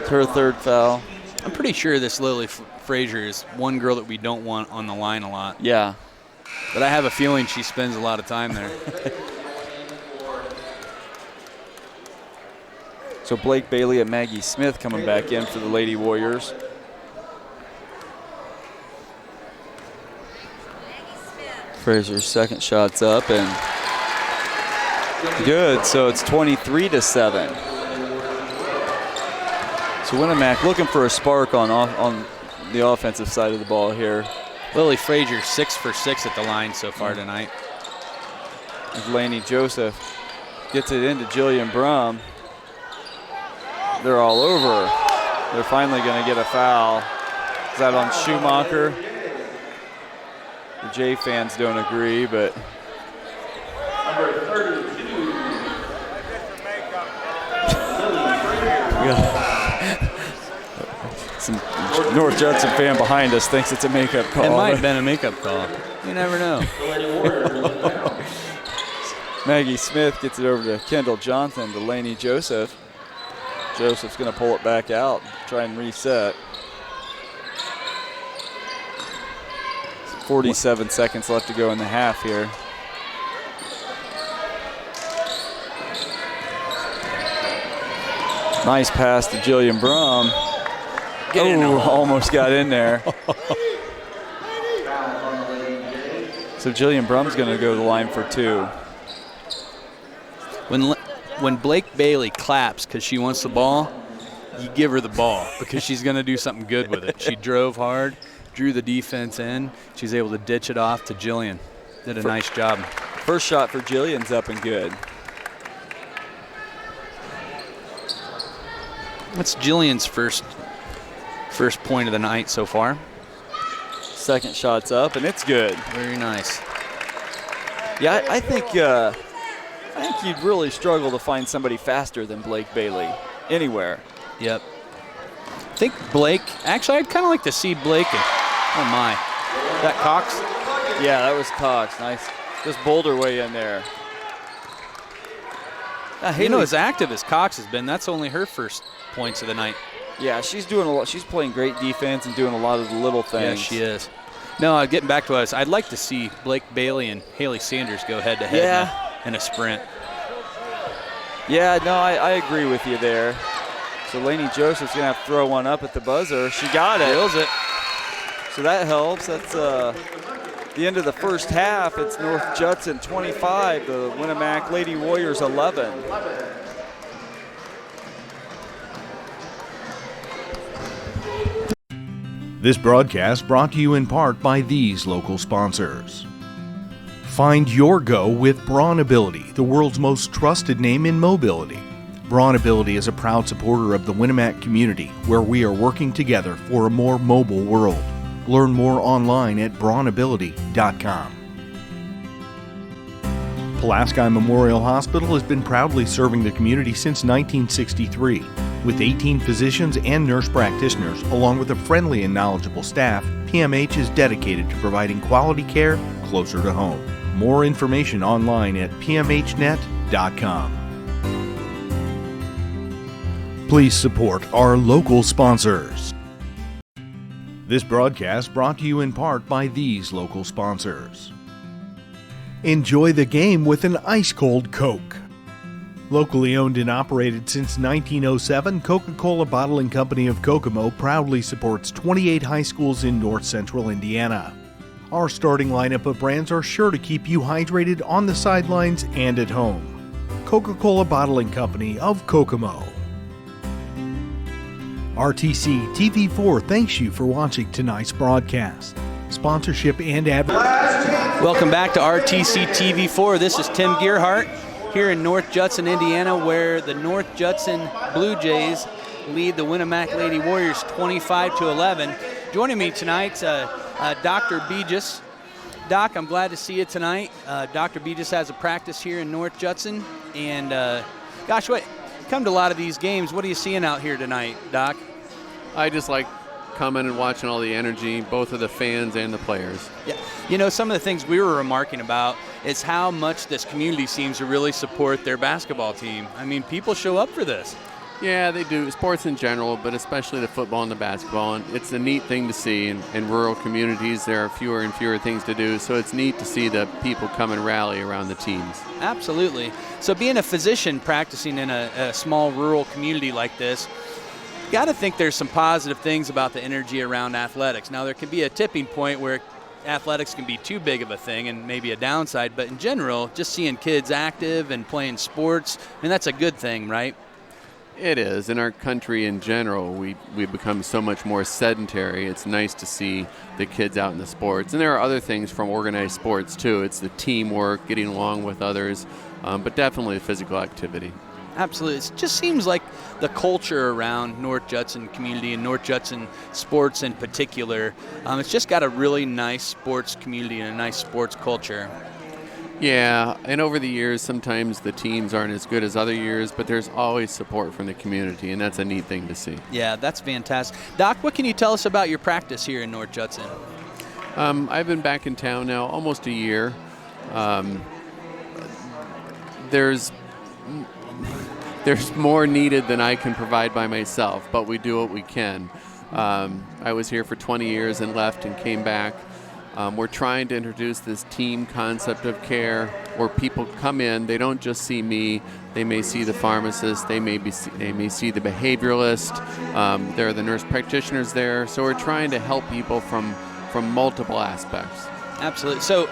[SPEAKER 2] Her third foul.
[SPEAKER 1] I'm pretty sure this Lily Frazier is one girl that we don't want on the line a lot.
[SPEAKER 2] Yeah.
[SPEAKER 1] But I have a feeling she spends a lot of time there.
[SPEAKER 2] So Blake Bailey and Maggie Smith coming back in for the Lady Warriors. Frazier's second shot's up and good, so it's 23-7. So Winamac looking for a spark on the offensive side of the ball here.
[SPEAKER 1] Lily Frazier 6 for 6 at the line so far tonight.
[SPEAKER 2] As Laney Joseph gets it into Jillian Brum. They're all over her. They're finally going to get a foul. Is that on Schumacher? The J fans don't agree, but
[SPEAKER 8] Number 32.
[SPEAKER 2] some North Judson fan behind us thinks it's a makeup call.
[SPEAKER 1] It might have been a makeup call. You never know.
[SPEAKER 2] Maggie Smith gets it over to Kendall Johnson to Laney Joseph. Joseph's going to pull it back out, try and reset. 47 seconds left to go in the half here. Nice pass to Jillian Brum. Almost got in there. So Jillian Brum's going to go to the line for 2.
[SPEAKER 1] When Blake Bailey claps because she wants the ball, you give her the ball because she's going to do something good with it. She drove hard, drew the defense in. She's able to ditch it off to Jillian. Did a nice job.
[SPEAKER 2] First shot for Jillian's up and good.
[SPEAKER 1] That's Jillian's first point of the night so far.
[SPEAKER 2] Second shot's up and it's good.
[SPEAKER 1] Very nice.
[SPEAKER 2] Yeah, I think you'd really struggle to find somebody faster than Blake Bailey anywhere.
[SPEAKER 1] Yep. I think Blake, actually I'd kind of like to see Blake and, oh my, that Cox?
[SPEAKER 2] Yeah, that was Cox. Nice. Just boulder way in there.
[SPEAKER 1] You know, as active as Cox has been, that's only her first points of the night.
[SPEAKER 2] Yeah, she's doing a lot. She's playing great defense and doing a lot of the little things.
[SPEAKER 1] Yeah, she is. No, getting back to us, I'd like to see Blake Bailey and Haley Sanders go head-to-head in a sprint.
[SPEAKER 2] Yeah, no, I agree with you there. So Laney Joseph's going to have to throw one up at the buzzer. She got it.
[SPEAKER 1] Drills it.
[SPEAKER 2] So that helps. That's the end of the first half. It's North Judson 25, the Winamac Lady Warriors 11.
[SPEAKER 4] This broadcast brought to you in part by these local sponsors. Find your go with Braun Ability, the world's most trusted name in mobility. Braun Ability is a proud supporter of the Winamac community, where we are working together for a more mobile world. Learn more online at braunability.com. Pulaski Memorial Hospital has been proudly serving the community since 1963. With 18 physicians and nurse practitioners, along with a friendly and knowledgeable staff, PMH is dedicated to providing quality care closer to home. More information online at pmhnet.com. Please support our local sponsors. This broadcast brought to you in part by these local sponsors. Enjoy the game with an ice-cold Coke. Locally owned and operated since 1907, Coca-Cola Bottling Company of Kokomo proudly supports 28 high schools in north central Indiana. Our starting lineup of brands are sure to keep you hydrated on the sidelines and at home. Coca-Cola Bottling Company of Kokomo. RTC TV4 thanks you for watching tonight's broadcast. Sponsorship and advertising.
[SPEAKER 1] Welcome back to RTC TV4. This is Tim Gearhart here in North Judson, Indiana, where the North Judson Blue Jays lead the Winamac Lady Warriors 25-11. Joining me tonight, Dr. Begis. Doc, I'm glad to see you tonight. Dr. Begis has a practice here in North Judson, and gosh, come to a lot of these games. What are you seeing out here tonight, Doc?
[SPEAKER 11] I just like coming and watching all the energy, both of the fans and the players.
[SPEAKER 1] Yeah, you know, some of the things we were remarking about is how much this community seems to really support their basketball team. I mean, people show up for this.
[SPEAKER 11] Yeah, they do. Sports in general, but especially the football and the basketball. And it's a neat thing to see. In rural communities, there are fewer and fewer things to do, so it's neat to see the people come and rally around the teams.
[SPEAKER 1] Absolutely. So being a physician practicing in a small rural community like this, got to think there's some positive things about the energy around athletics. Now, there can be a tipping point where athletics can be too big of a thing and maybe a downside, but in general, just seeing kids active and playing sports, I mean, that's a good thing, right?
[SPEAKER 11] It is. In our country in general, we've become so much more sedentary. It's nice to see the kids out in the sports. And there are other things from organized sports, too. It's the teamwork, getting along with others, but definitely physical activity.
[SPEAKER 1] Absolutely. It just seems like the culture around North Judson community and North Judson sports in particular, it's just got a really nice sports community and a nice sports culture.
[SPEAKER 11] Yeah, and over the years, sometimes the teams aren't as good as other years, but there's always support from the community, and that's a neat thing to see.
[SPEAKER 1] Yeah, that's fantastic. Doc, what can you tell us about your practice here in North Judson?
[SPEAKER 11] I've been back in town now almost a year. There's more needed than I can provide by myself, but we do what we can. I was here for 20 years and left and came back. We're trying to introduce this team concept of care where people come in, they don't just see me, they may see the pharmacist, they may see the behavioralist, there are the nurse practitioners there. So we're trying to help people from multiple aspects.
[SPEAKER 1] Absolutely. So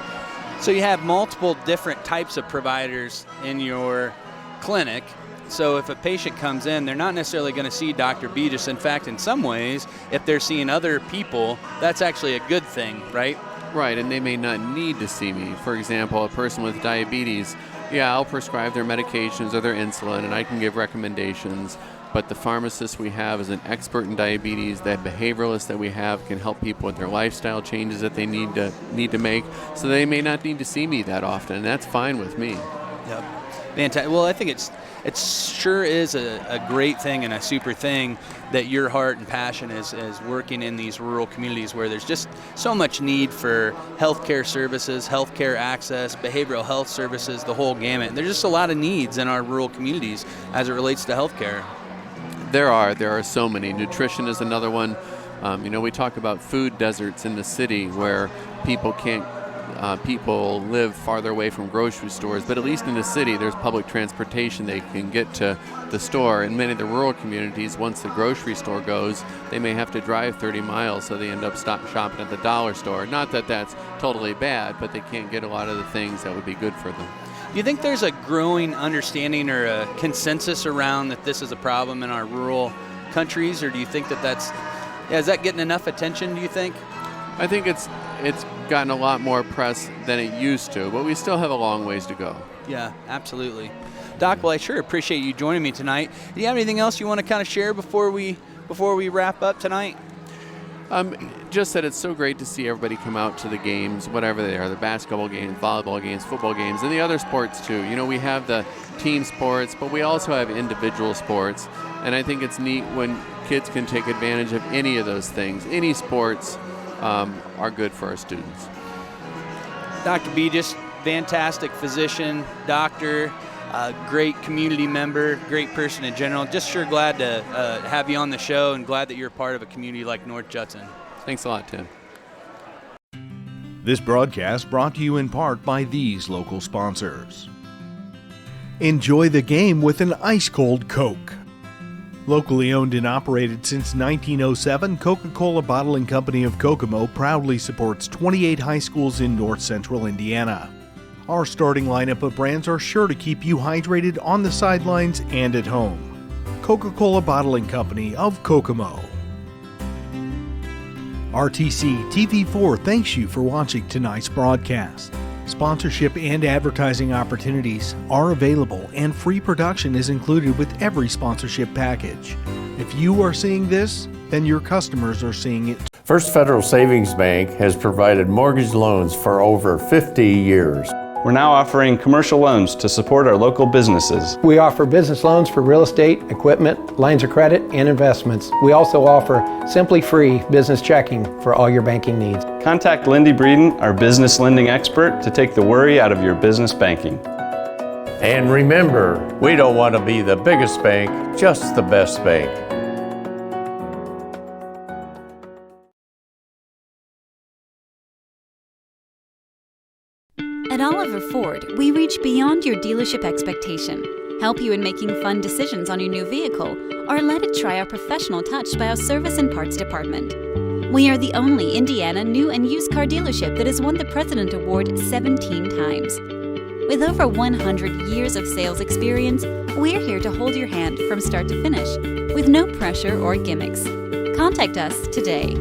[SPEAKER 1] you have multiple different types of providers in your clinic. So if a patient comes in, they're not necessarily going to see Dr. Beatus. In fact, in some ways, if they're seeing other people, that's actually a good thing, right?
[SPEAKER 11] Right, and they may not need to see me. For example, a person with diabetes, yeah, I'll prescribe their medications or their insulin, and I can give recommendations. But the pharmacist we have is an expert in diabetes. The behavioralist that we have can help people with their lifestyle changes that they need to make. So they may not need to see me that often, and that's fine with me.
[SPEAKER 1] Yep. Fantastic. Well, I think it sure is a great thing and a super thing that your heart and passion is working in these rural communities where there's just so much need for healthcare services, healthcare access, behavioral health services, the whole gamut. There's just a lot of needs in our rural communities as it relates to healthcare.
[SPEAKER 11] There are so many. Nutrition is another one. We talk about food deserts in the city where people live farther away from grocery stores, but at least in the city there's public transportation. They can get to the store. In many of the rural communities, once the grocery store goes, they may have to drive 30 miles, so they end up shopping at the dollar store. Not that that's totally bad, but they can't get a lot of the things that would be good for them.
[SPEAKER 1] Do you think there's a growing understanding or a consensus around that this is a problem in our rural countries, or do you think is that getting enough attention, do you think?
[SPEAKER 11] I think it's gotten a lot more press than it used to, but we still have a long ways to go.
[SPEAKER 1] Yeah, absolutely. Doc, well, I sure appreciate you joining me tonight. Do you have anything else you want to kind of share before we wrap up tonight?
[SPEAKER 11] Just that it's so great to see everybody come out to the games, whatever they are, the basketball games, volleyball games, football games, and the other sports too. We have the team sports, but we also have individual sports, and I think it's neat when kids can take advantage of any of those things. Any sports are good for our students.
[SPEAKER 1] Dr. B, just fantastic physician, doctor, great community member, great person in general. Just sure glad to have you on the show and glad that you're a part of a community like North Judson.
[SPEAKER 11] Thanks a lot, Tim.
[SPEAKER 4] This broadcast brought to you in part by these local sponsors. Enjoy the game with an ice-cold Coke. Locally owned and operated since 1907, Coca-Cola Bottling Company of Kokomo proudly supports 28 high schools in north central Indiana. Our starting lineup of brands are sure to keep you hydrated on the sidelines and at home. Coca-Cola Bottling Company of Kokomo. RTC TV4 thanks you for watching tonight's broadcast. Sponsorship and advertising opportunities are available, and free production is included with every sponsorship package. If you are seeing this, then your customers are seeing it.
[SPEAKER 12] First Federal Savings Bank has provided mortgage loans for over 50 years.
[SPEAKER 13] We're now offering commercial loans to support our local businesses.
[SPEAKER 14] We offer business loans for real estate, equipment, lines of credit, and investments. We also offer Simply Free business checking for all your banking needs.
[SPEAKER 13] Contact Lindy Breeden, our business lending expert, to take the worry out of your business banking.
[SPEAKER 12] And remember, we don't want to be the biggest bank, just the best bank.
[SPEAKER 3] At Oliver Ford, we reach beyond your dealership expectation, help you in making fun decisions on your new vehicle, or let it try our professional touch by our service and parts department. We are the only Indiana new and used car dealership that has won the President Award 17 times. With over 100 years of sales experience, we're here to hold your hand from start to finish, with no pressure or gimmicks. Contact us today.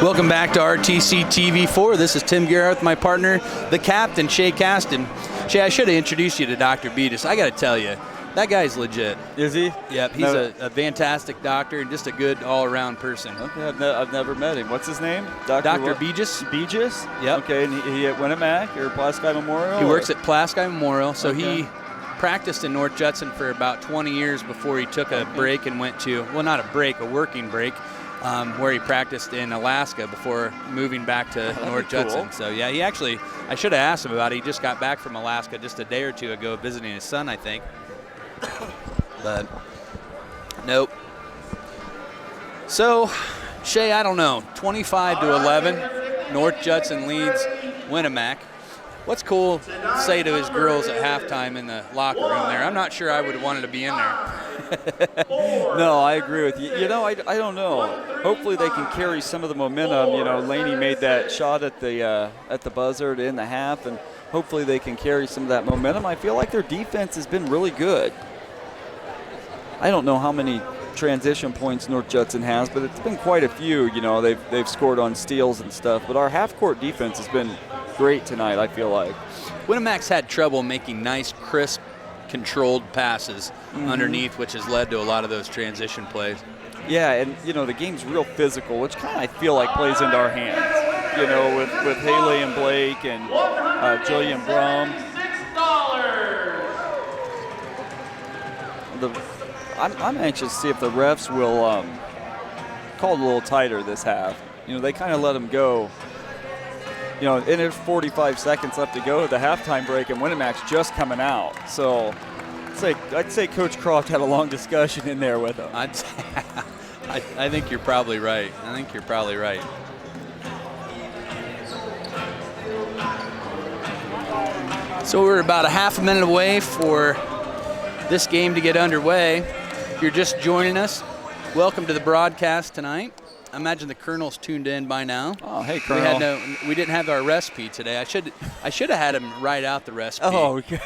[SPEAKER 1] Welcome back to RTC TV4. This is Tim Guerra with my partner, the captain, Shay Caston. Shay, I should have introduced you to Dr. Beatus. I got to tell you, that guy's legit.
[SPEAKER 2] Is he?
[SPEAKER 1] Yep, he's a fantastic doctor and just a good all-around person.
[SPEAKER 2] Okay, I've never met him. What's his name?
[SPEAKER 1] Dr. Beatus.
[SPEAKER 2] Beatus?
[SPEAKER 1] Yep.
[SPEAKER 2] Okay, and he at Winamac or Pulaski Memorial?
[SPEAKER 1] He works at Pulaski Memorial, so he practiced in North Judson for about 20 years before he took a break and went to, well, not a break, a working break, where he practiced in Alaska before moving back to North Judson. So, yeah, he actually, I should have asked him about it. He just got back from Alaska just a day or two ago visiting his son, I think. But, nope. So, Shay, I don't know. 25-11, North Judson leads Winamac. What's cool to say to his girls at halftime in the locker room there? I'm not sure I would have wanted to be in there.
[SPEAKER 2] No, I agree with you. You know, I don't know. Hopefully they can carry some of the momentum. You know, Laney made that shot at the buzzer to end the half, and hopefully they can carry some of that momentum. I feel like their defense has been really good. I don't know how many transition points North Judson has, but it's been quite a few. You know, they've scored on steals and stuff, but our half-court defense has been great tonight, I feel like.
[SPEAKER 1] Winamac's had trouble making nice, crisp, controlled passes underneath, which has led to a lot of those transition plays.
[SPEAKER 2] Yeah, and, you know, the game's real physical, which kind of I feel like plays into our hands. You know, with Haley and Blake and Jillian Brum. I'm anxious to see if the refs will call it a little tighter this half. You know, they kind of let them go. You know, and there's 45 seconds left to go at the halftime break, and Winamac's just coming out. So I'd say Coach Croft had a long discussion in there with them.
[SPEAKER 1] I think you're probably right. So we're about a half a minute away for this game to get underway. If you're just joining us, welcome to the broadcast tonight. I imagine the Colonel's tuned in by now.
[SPEAKER 2] Oh, hey, Colonel.
[SPEAKER 1] We didn't have our recipe today. I should have had him write out the recipe.
[SPEAKER 2] Oh, okay.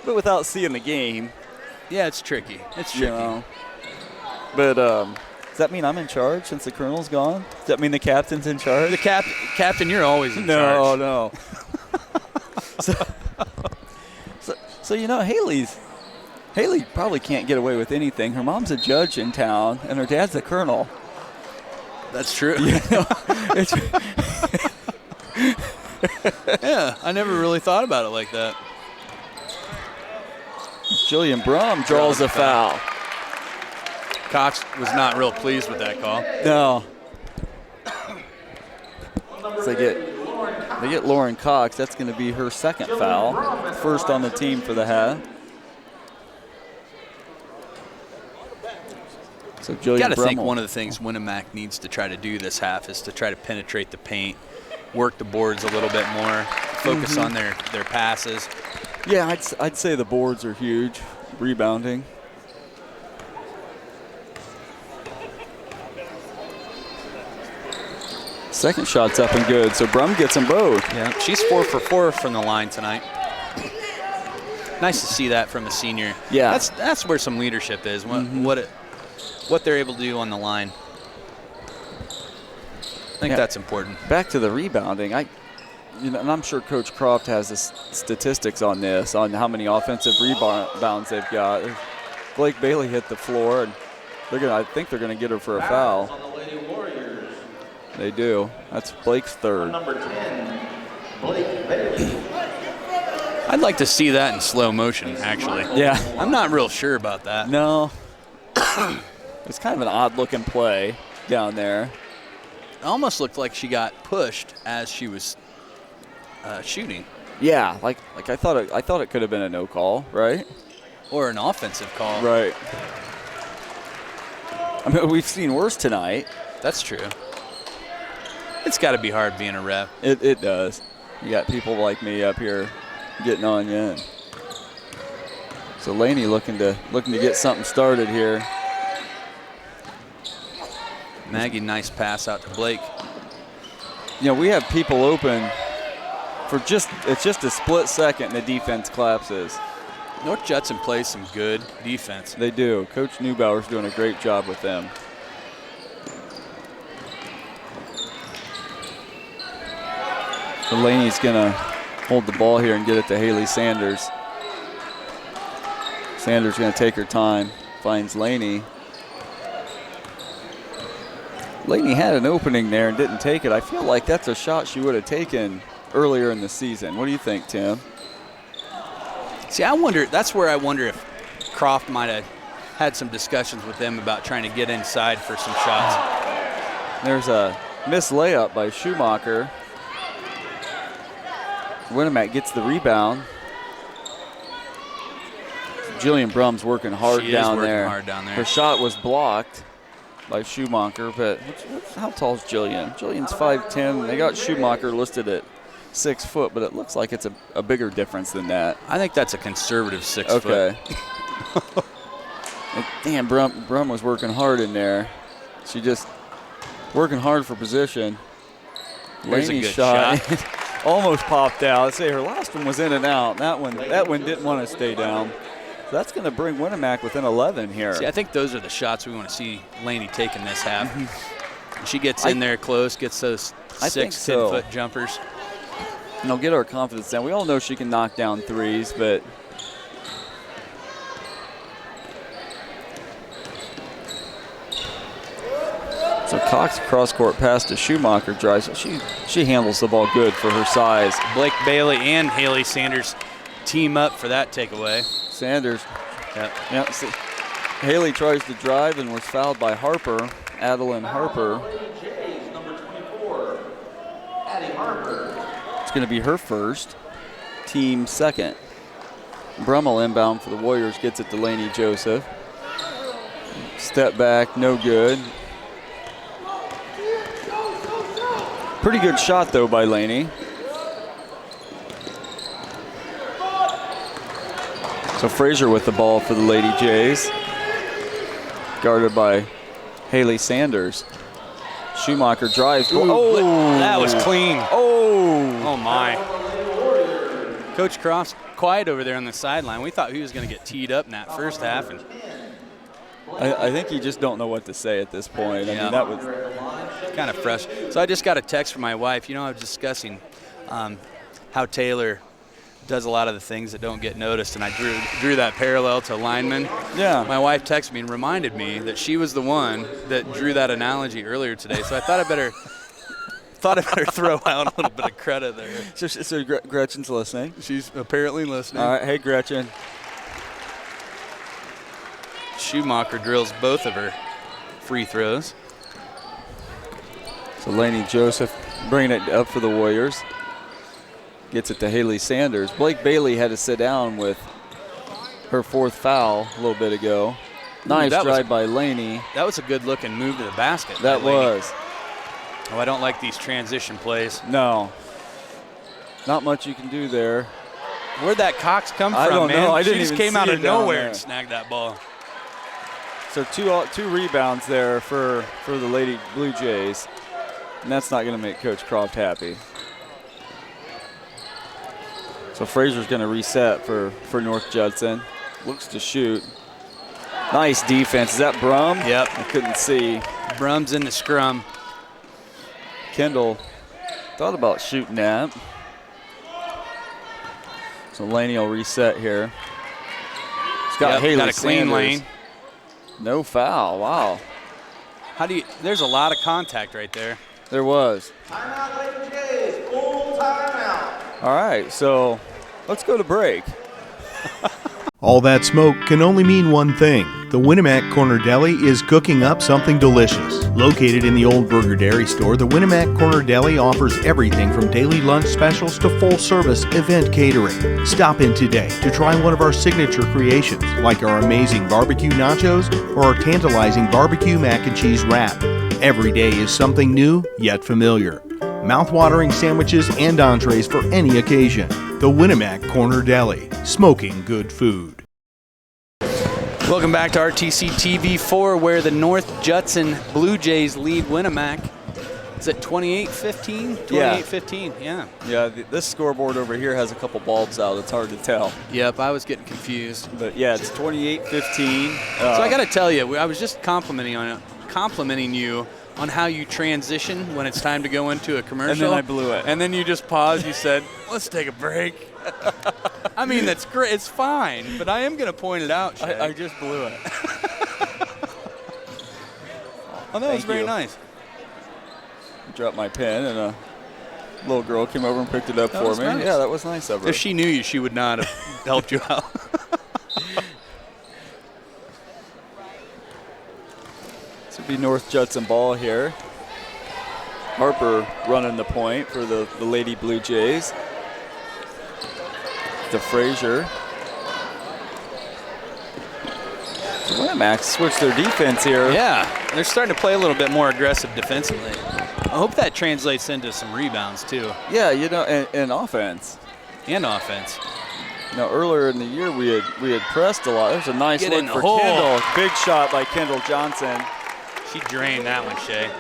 [SPEAKER 2] But without seeing the game.
[SPEAKER 1] Yeah, it's tricky. You know.
[SPEAKER 2] But does that mean I'm in charge since the Colonel's gone? Does that mean the captain's in charge?
[SPEAKER 1] The captain, you're always in charge.
[SPEAKER 2] No. So you know, Haley probably can't get away with anything. Her mom's a judge in town, and her dad's a colonel.
[SPEAKER 1] That's true.
[SPEAKER 2] You know,
[SPEAKER 1] yeah, I never really thought about it like that.
[SPEAKER 2] Jillian Brum draws a foul.
[SPEAKER 1] Cox was not real pleased with that call.
[SPEAKER 2] No. So they get Lauren Cox. That's going to be her second foul. First on the team for the half. So Jillian
[SPEAKER 1] Got to think
[SPEAKER 2] Brummel.
[SPEAKER 1] one of the things Winamac needs to try to do this half is to try to penetrate the paint, work the boards a little bit more, focus on their passes.
[SPEAKER 2] Yeah, I'd say the boards are huge. Rebounding. Second shot's up and good, so Brum gets them both.
[SPEAKER 1] Yeah, she's 4 for 4 from the line tonight. Nice to see that from a senior.
[SPEAKER 2] Yeah.
[SPEAKER 1] That's where some leadership is, what they're able to do on the line. I think that's important.
[SPEAKER 2] Back to the rebounding. And I'm sure Coach Croft has the statistics on this, on how many offensive rebounds they've got. Blake Bailey hit the floor, and I think they're going to get her for a foul. They do. That's Blake's third.
[SPEAKER 8] Number 10, Blake Bailey.
[SPEAKER 1] I'd like to see that in slow motion, actually.
[SPEAKER 2] Yeah.
[SPEAKER 1] I'm not real sure about that.
[SPEAKER 2] No. It's kind of an odd-looking play down there.
[SPEAKER 1] It almost looked like she got pushed as she was shooting.
[SPEAKER 2] Yeah, like I thought it could have been a no call, right?
[SPEAKER 1] Or an offensive call.
[SPEAKER 2] Right. I mean, we've seen worse tonight.
[SPEAKER 1] That's true. It's got to be hard being a ref.
[SPEAKER 2] It does. You got people like me up here getting on you. And so Laney looking to get something started here.
[SPEAKER 1] Maggie, nice pass out to Blake.
[SPEAKER 2] You know, we have people open for it's just a split second and the defense collapses.
[SPEAKER 1] North Judson plays some good defense.
[SPEAKER 2] They do. Coach Neubauer's doing a great job with them. Delaney's going to hold the ball here and get it to Haley Sanders. Sanders going to take her time, finds Laney. Laney had an opening there and didn't take it. I feel like that's a shot she would have taken earlier in the season. What do you think, Tim?
[SPEAKER 1] See, that's where I wonder if Croft might have had some discussions with them about trying to get inside for some shots.
[SPEAKER 2] There's a missed layup by Schumacher. Winamac gets the rebound. Jillian Brum's working hard down there. Her shot was blocked by Schumacher, but how tall is Jillian? Jillian's 5'10". They got Schumacher listed at 6 foot, but it looks like it's a bigger difference than that.
[SPEAKER 1] I think that's a conservative 6 foot.
[SPEAKER 2] Okay. Damn, Brum was working hard in there. She just working hard for position.
[SPEAKER 1] There's a
[SPEAKER 2] Laney's
[SPEAKER 1] good
[SPEAKER 2] shot. Almost popped out. I'd say her last one was in and out. That one didn't want to stay down. So that's going to bring Winamac within 11 here.
[SPEAKER 1] See, I think those are the shots we want to see Laney taking this half. She gets in there close, gets those 10-foot jumpers.
[SPEAKER 2] And they'll get her confidence down. We all know she can knock down threes, but so Cox cross-court pass to Schumacher drives. She handles the ball good for her size.
[SPEAKER 1] Blake Bailey and Haley Sanders team up for that takeaway.
[SPEAKER 2] Sanders. Yep. See, Haley tries to drive and was fouled by Harper, Adeline Harper. It's going to be her first, team second. Brummel inbound for the Warriors, gets it to Laney Joseph. Step back, no good. Pretty good shot, though, by Laney. So Frazier with the ball for the Lady Jays. Guarded by Haley Sanders. Schumacher drives.
[SPEAKER 1] Ooh, that was clean.
[SPEAKER 2] Oh
[SPEAKER 1] my. Coach Croft's quiet over there on the sideline. We thought he was going to get teed up in that first half. And
[SPEAKER 2] I think you just don't know what to say at this point. I mean, that was
[SPEAKER 1] kind of frustrating. So I just got a text from my wife. I was discussing how Taylor does a lot of the things that don't get noticed, and I drew that parallel to linemen.
[SPEAKER 2] Yeah.
[SPEAKER 1] My wife texted me and reminded me that she was the one that drew that analogy earlier today. So I thought I better throw out a little bit of credit there.
[SPEAKER 2] So Gretchen's listening.
[SPEAKER 1] She's apparently listening.
[SPEAKER 2] All right, hey Gretchen.
[SPEAKER 1] Schumacher drills both of her free throws.
[SPEAKER 2] So Laney Joseph bringing it up for the Warriors. Gets it to Haley Sanders. Blake Bailey had to sit down with her fourth foul a little bit ago. Nice drive by Laney.
[SPEAKER 1] That was a good looking move to the basket.
[SPEAKER 2] That was.
[SPEAKER 1] Oh, I don't like these transition plays.
[SPEAKER 2] No. Not much you can do there.
[SPEAKER 1] Where'd that Cox come from,
[SPEAKER 2] I don't
[SPEAKER 1] man?
[SPEAKER 2] know. I
[SPEAKER 1] she
[SPEAKER 2] didn't
[SPEAKER 1] just
[SPEAKER 2] even
[SPEAKER 1] came
[SPEAKER 2] see
[SPEAKER 1] out
[SPEAKER 2] it
[SPEAKER 1] of
[SPEAKER 2] down
[SPEAKER 1] nowhere
[SPEAKER 2] there
[SPEAKER 1] and snagged that ball.
[SPEAKER 2] So two rebounds there for the Lady Blue Jays. And that's not going to make Coach Croft happy. So Frazier's going to reset for North Judson. Looks to shoot. Nice defense. Is that Brum?
[SPEAKER 1] Yep.
[SPEAKER 2] I couldn't see.
[SPEAKER 1] Brum's in the scrum.
[SPEAKER 2] Kendall thought about shooting that. So Laney will reset here. He's got Haley
[SPEAKER 1] got a clean
[SPEAKER 2] Sanders.
[SPEAKER 1] lane.
[SPEAKER 2] No foul. Wow.
[SPEAKER 1] There's a lot of contact right there.
[SPEAKER 2] There was.
[SPEAKER 8] Timeout, Lady Jays. Full timeout.
[SPEAKER 2] All right, so let's go to break.
[SPEAKER 4] All that smoke can only mean one thing. The Winamac Corner Deli is cooking up something delicious. Located in the Old Burger Dairy Store, the Winamac Corner Deli offers everything from daily lunch specials to full-service event catering. Stop in today to try one of our signature creations, like our amazing barbecue nachos or our tantalizing barbecue mac and cheese wrap. Every day is something new, yet familiar. Mouth-watering sandwiches and entrees for any occasion. The Winamac Corner Deli, smoking good food.
[SPEAKER 1] Welcome back to RTC TV4, where the North Judson Blue Jays lead Winamac. Is it 28-15? 28-15, yeah.
[SPEAKER 2] Yeah, this scoreboard over here has a couple bulbs out. It's hard to tell.
[SPEAKER 1] Yep, I was getting confused.
[SPEAKER 2] But yeah, it's 28-15.
[SPEAKER 1] So I got to tell you, I was just complimenting you on how you transition when it's time to go into a commercial.
[SPEAKER 2] And then I blew it.
[SPEAKER 1] And then you just paused. You said, "Let's take a break." I mean, that's great. It's fine, but I am going to point it out, Shay.
[SPEAKER 2] I just blew it.
[SPEAKER 1] Oh, that was very nice.
[SPEAKER 2] Dropped my pen, and a little girl came over and picked it up
[SPEAKER 1] That
[SPEAKER 2] for
[SPEAKER 1] was
[SPEAKER 2] me.
[SPEAKER 1] nice.
[SPEAKER 2] Yeah, that was nice of her.
[SPEAKER 1] If she knew you, she would not have helped you out.
[SPEAKER 2] This would be North Judson ball here. Harper running the point for the Lady Blue Jays. To Frazier. So Winamac switched their defense here.
[SPEAKER 1] Yeah, they're starting to play a little bit more aggressive defensively. I hope that translates into some rebounds too.
[SPEAKER 2] Yeah, you know, and offense.
[SPEAKER 1] And offense.
[SPEAKER 2] Now earlier in the year we had pressed a lot. There's a nice
[SPEAKER 1] Get
[SPEAKER 2] look
[SPEAKER 1] in the
[SPEAKER 2] for
[SPEAKER 1] hole.
[SPEAKER 2] Kendall. Big shot by Kendall Johnson.
[SPEAKER 1] She drained that one, Shay.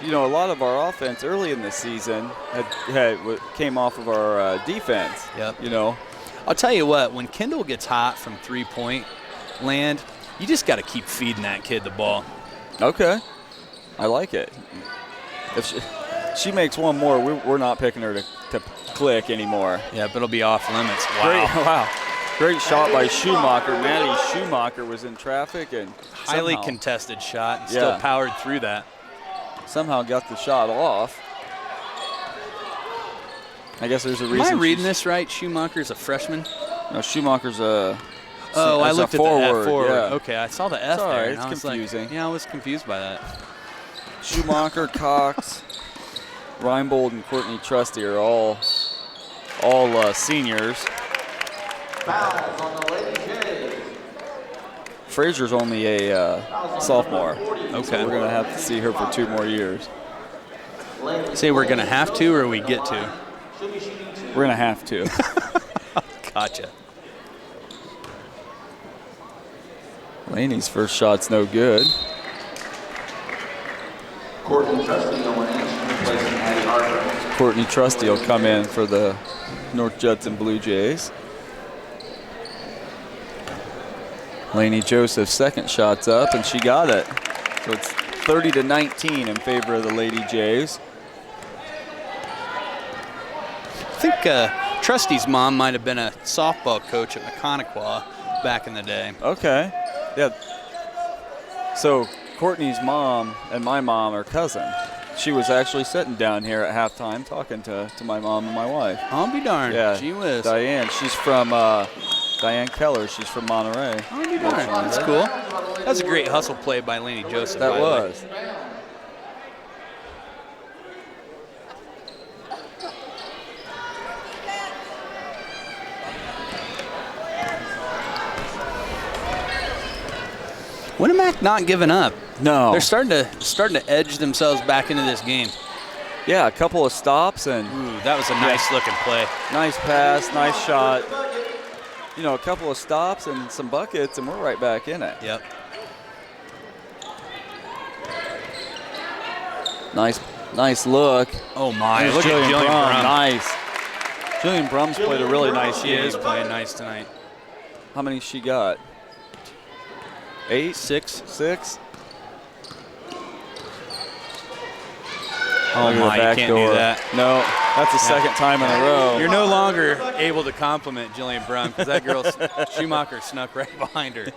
[SPEAKER 2] You know, a lot of our offense early in the season came off of our defense.
[SPEAKER 1] Yep.
[SPEAKER 2] You know,
[SPEAKER 1] I'll tell you what, when Kendall gets hot from three-point land, you just got to keep feeding that kid the ball.
[SPEAKER 2] Okay, I like it. If she makes one more, we're not picking her to click anymore.
[SPEAKER 1] Yeah, but it'll be off limits.
[SPEAKER 2] Wow. Great shot by Schumacher. Maddie Schumacher was in traffic and
[SPEAKER 1] Highly contested shot and still powered through that.
[SPEAKER 2] Somehow got the shot off. I guess there's a reason.
[SPEAKER 1] Am I reading this right? Schumacher's a freshman?
[SPEAKER 2] No, Schumacher's a
[SPEAKER 1] Oh, I looked at the F forward.
[SPEAKER 2] Yeah.
[SPEAKER 1] Okay, I saw the F
[SPEAKER 2] it's all
[SPEAKER 1] there.
[SPEAKER 2] right.
[SPEAKER 1] And
[SPEAKER 2] It's
[SPEAKER 1] I was
[SPEAKER 2] confusing.
[SPEAKER 1] Like, yeah, I was confused by that.
[SPEAKER 2] Schumacher, Cox, Reinbold, and Courtney Trusty are all seniors.
[SPEAKER 8] Fouls on the Lady Jays.
[SPEAKER 2] Frazier's only a sophomore.
[SPEAKER 1] Okay.
[SPEAKER 2] So we're going to have to see her for 2 more years.
[SPEAKER 1] Say we're going to have to or we get to?
[SPEAKER 2] We're going to have to.
[SPEAKER 1] Gotcha.
[SPEAKER 2] Laney's first shot's no good.
[SPEAKER 8] Courtney Trusty going in, replacing Addie Harper.
[SPEAKER 2] Courtney Trusty will come in for the North Judson Blue Jays. Laney Joseph's second shot's up, and she got it. So it's 30-19 in favor of the Lady Jays.
[SPEAKER 1] I think Trusty's mom might have been a softball coach at Maconaquah back in the day.
[SPEAKER 2] Okay. Yeah. So Courtney's mom and my mom are cousins. She was actually sitting down here at halftime talking to my mom and my wife.
[SPEAKER 1] I'll be darned.
[SPEAKER 2] Yeah.
[SPEAKER 1] Gee whiz.
[SPEAKER 2] Diane. She's from Diane Keller. She's from Monterey.
[SPEAKER 1] I'll be darned. That's cool. That was a great hustle play by Laney Joseph.
[SPEAKER 2] That
[SPEAKER 1] by the way.
[SPEAKER 2] was.
[SPEAKER 1] Winamac not giving up.
[SPEAKER 2] No.
[SPEAKER 1] They're starting to edge themselves back into this game.
[SPEAKER 2] Yeah, a couple of stops and
[SPEAKER 1] that was a nice looking play.
[SPEAKER 2] Nice pass, nice shot. You know, a couple of stops and some buckets, and we're right back in it.
[SPEAKER 1] Yep.
[SPEAKER 2] Nice look.
[SPEAKER 1] Oh my!
[SPEAKER 2] There's
[SPEAKER 1] Look at Jillian Brum.
[SPEAKER 2] Nice. Jillian Brum's played a really nice
[SPEAKER 1] She
[SPEAKER 2] game.
[SPEAKER 1] is playing nice tonight.
[SPEAKER 2] How many she got? 8?
[SPEAKER 1] 6?
[SPEAKER 2] 6?
[SPEAKER 1] Oh my, you can't do that.
[SPEAKER 2] No, that's the second time in a row.
[SPEAKER 1] You're no longer able to compliment Jillian Brum because that girl, Schumacher, snuck right behind her.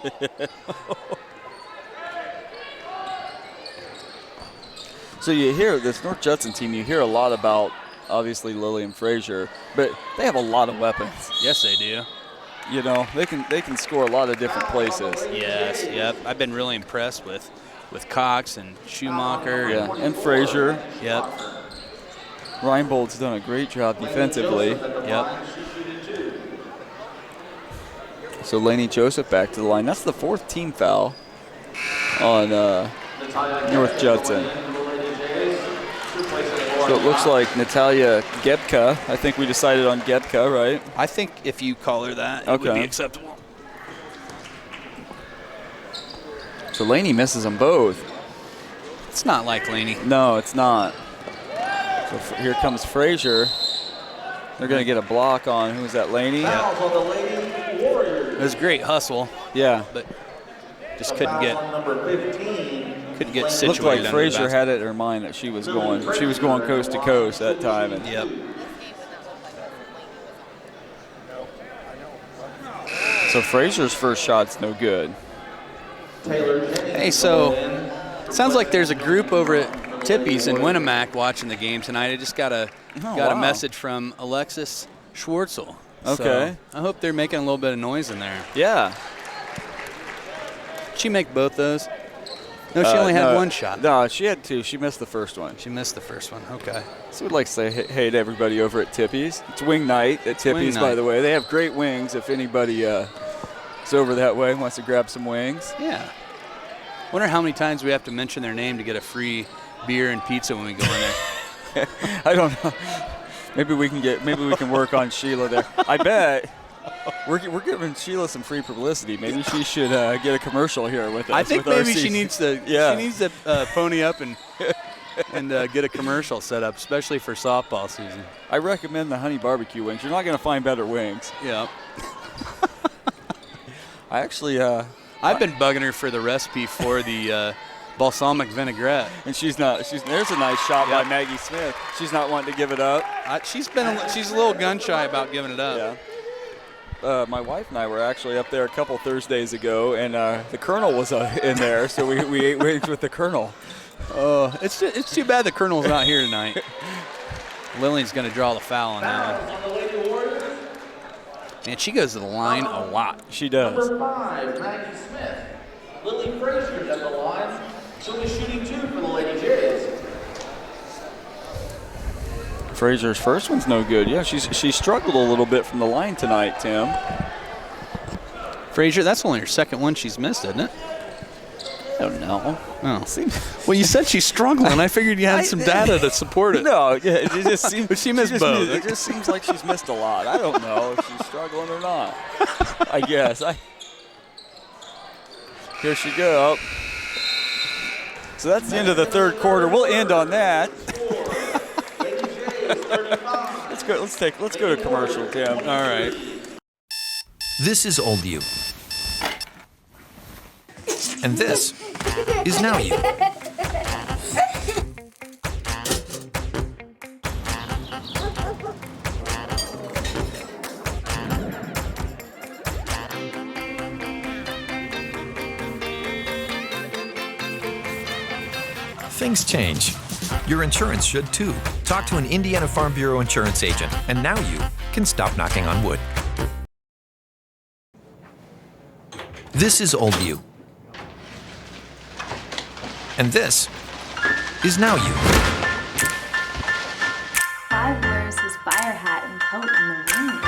[SPEAKER 2] So you hear this North Judson team, you hear a lot about, obviously, Lillian Frazier, but they have a lot of weapons.
[SPEAKER 1] Yes, they do.
[SPEAKER 2] You know, they can score a lot of different places.
[SPEAKER 1] Yes, yep. I've been really impressed with Cox and Schumacher.
[SPEAKER 2] And Frazier.
[SPEAKER 1] Yep.
[SPEAKER 2] Reinbold's done a great job defensively.
[SPEAKER 1] Yep.
[SPEAKER 2] So Laney Joseph back to the line. That's the 4th team foul on North Judson. So it looks like Natalia Gebka. I think we decided on Gebka, right?
[SPEAKER 1] I think if you call her that, it would be acceptable.
[SPEAKER 2] So Laney misses them both.
[SPEAKER 1] It's not like Laney.
[SPEAKER 2] No, it's not. So here comes Frazier. They're going to get a block on, who is that, Laney?
[SPEAKER 8] Fouls on the Lady Warriors.
[SPEAKER 1] It was a great hustle.
[SPEAKER 2] Yeah.
[SPEAKER 1] But just couldn't get.
[SPEAKER 8] Number 15,
[SPEAKER 1] couldn't get
[SPEAKER 2] Looked
[SPEAKER 1] situated.
[SPEAKER 2] like
[SPEAKER 1] under the
[SPEAKER 2] Frazier
[SPEAKER 1] basket.
[SPEAKER 2] had it in her mind that she was going coast to coast that time. And
[SPEAKER 1] Yep.
[SPEAKER 2] So Frazier's first shot's no good.
[SPEAKER 1] Hey, so sounds like there's a group over at Tippy's in Winamac watching the game tonight. I just got a
[SPEAKER 2] wow.
[SPEAKER 1] message from Alexis Schwartzel.
[SPEAKER 2] Okay.
[SPEAKER 1] So I hope they're making a little bit of noise in there.
[SPEAKER 2] Yeah.
[SPEAKER 1] Did she make both those? No, she only had one shot.
[SPEAKER 2] No, she had two. She missed the first one.
[SPEAKER 1] She missed the first one. Okay.
[SPEAKER 2] So we'd like to say hey to everybody over at Tippy's. It's wing night at Tippy's, by the way. They have great wings if anybody is over that way and wants to grab some wings.
[SPEAKER 1] Yeah. Wonder how many times we have to mention their name to get a free beer and pizza when we go in there.
[SPEAKER 2] I don't know. Maybe we can work on Sheila there. I bet we're giving Sheila some free publicity. Maybe she should get a commercial here with us.
[SPEAKER 1] I think
[SPEAKER 2] with
[SPEAKER 1] maybe she needs to pony up and get a commercial set up, especially for softball season.
[SPEAKER 2] I recommend the honey barbecue wings. You're not going to find better wings.
[SPEAKER 1] Yeah.
[SPEAKER 2] I actually
[SPEAKER 1] I've been bugging her for the recipe for the balsamic vinaigrette.
[SPEAKER 2] And there's a nice shot by Maggie Smith. She's not wanting to give it up.
[SPEAKER 1] She's a little gun shy about giving it up.
[SPEAKER 2] Yeah. My wife and I were actually up there a couple Thursdays ago, and the Colonel was in there, so we ate wings with the Colonel.
[SPEAKER 1] It's too bad the Colonel's not here tonight. Lillian's going to draw the foul on that one. And she goes to the line a lot.
[SPEAKER 2] She does.
[SPEAKER 8] Number 5, Maggie Smith. Lily Frazier's at the line. She'll be shooting 2 for the Lady Jays.
[SPEAKER 2] Frazier's first one's no good. Yeah, she struggled a little bit from the line tonight, Tim.
[SPEAKER 1] Frazier, that's only her second one she's missed, isn't it?
[SPEAKER 2] I don't know.
[SPEAKER 1] Oh. Well, you said she's struggling. I figured you had some data to support it.
[SPEAKER 2] No, yeah, it just seems.
[SPEAKER 1] But she missed both.
[SPEAKER 2] It just seems like she's missed a lot. I don't know if she's struggling or not. I guess. Here she goes. So that's the end of the third quarter. We'll end on that. Let's go to commercial, Tim.
[SPEAKER 1] All right.
[SPEAKER 5] This is old you. And this is now you. Things change. Your insurance should too. Talk to an Indiana Farm Bureau insurance agent, and now you can stop knocking on wood. This is old you. And this is now you.
[SPEAKER 9] Clive wears his fire hat and coat in the wind.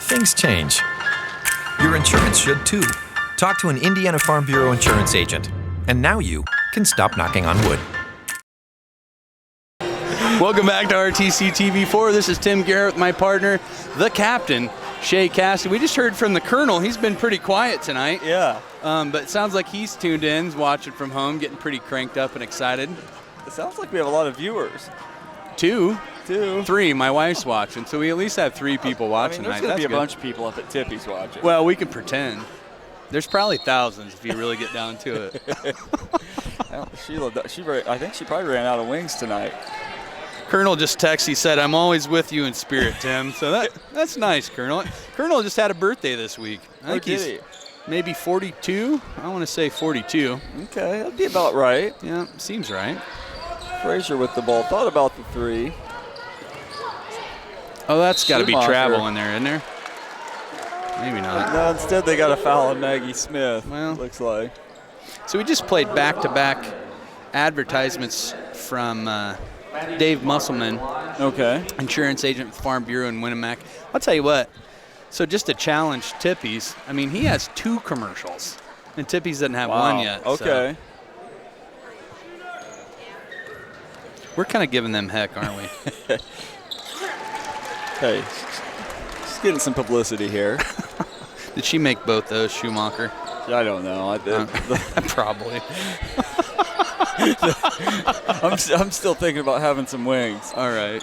[SPEAKER 5] Things change. Your insurance should too. Talk to an Indiana Farm Bureau insurance agent, and now you can stop knocking on wood.
[SPEAKER 1] Welcome back to RTC TV4. This is Tim Garrett with my partner, the captain, Shay Cassidy. We just heard from the Colonel. He's been pretty quiet tonight.
[SPEAKER 2] Yeah.
[SPEAKER 1] But it sounds like he's tuned in, watching from home, getting pretty cranked up and excited.
[SPEAKER 2] It sounds like we have a lot of viewers.
[SPEAKER 1] 2.
[SPEAKER 2] 2.
[SPEAKER 1] 3. My wife's watching, so we at least have 3 people watching
[SPEAKER 2] there's
[SPEAKER 1] tonight.
[SPEAKER 2] going to be a
[SPEAKER 1] That's
[SPEAKER 2] bunch of people up at Tippy's watching.
[SPEAKER 1] well, we can pretend. There's probably thousands if you really get down to it.
[SPEAKER 2] I think she probably ran out of wings tonight.
[SPEAKER 1] Colonel just texted. He said, "I'm always with you in spirit, Tim." So that's nice, Colonel. Colonel just had a birthday this week. I think he's maybe 42. I want to say 42.
[SPEAKER 2] Okay, that'd be about right.
[SPEAKER 1] Yeah, seems right.
[SPEAKER 2] Frazier with the ball. Thought about the 3.
[SPEAKER 1] Oh, that's got to be travel in there, isn't there? Maybe not.
[SPEAKER 2] No, instead they got a foul on Maggie Smith.
[SPEAKER 1] Well,
[SPEAKER 2] looks like.
[SPEAKER 1] So we just played back-to-back advertisements from Dave Musselman.
[SPEAKER 2] Okay.
[SPEAKER 1] Insurance agent with Farm Bureau in Winamac. I'll tell you what. So just to challenge Tippy's, I mean, he has 2 commercials, and Tippy's doesn't have one yet.
[SPEAKER 2] Okay.
[SPEAKER 1] So. We're kind of giving them heck, aren't we?
[SPEAKER 2] Hey, she's getting some publicity here.
[SPEAKER 1] Did she make both those, Schumacher?
[SPEAKER 2] I don't know.
[SPEAKER 1] Probably.
[SPEAKER 2] I'm still thinking about having some wings.
[SPEAKER 1] All right.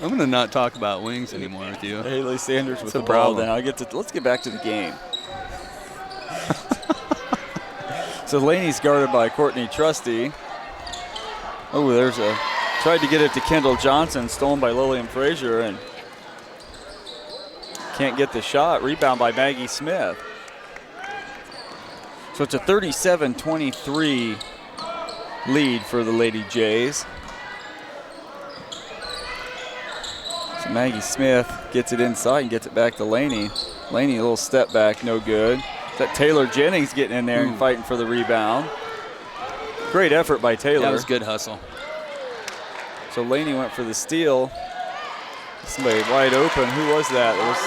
[SPEAKER 1] I'm going to not talk about wings anymore with you.
[SPEAKER 2] Haley Sanders with
[SPEAKER 1] That's
[SPEAKER 2] the
[SPEAKER 1] a
[SPEAKER 2] ball
[SPEAKER 1] problem.
[SPEAKER 2] now. Let's get back to the game. So Laney's guarded by Courtney Trusty. Oh, tried to get it to Kendall Johnson, stolen by Lillian Frazier, and can't get the shot. Rebound by Maggie Smith. So it's a 37-23 lead for the Lady Jays. So Maggie Smith gets it inside and gets it back to Laney. Laney, a little step back, no good. That Taylor Jennings getting in there and fighting for the rebound. Great effort by Taylor.
[SPEAKER 1] That was good hustle.
[SPEAKER 2] So Laney went for the steal. Somebody wide open. Who was that? It was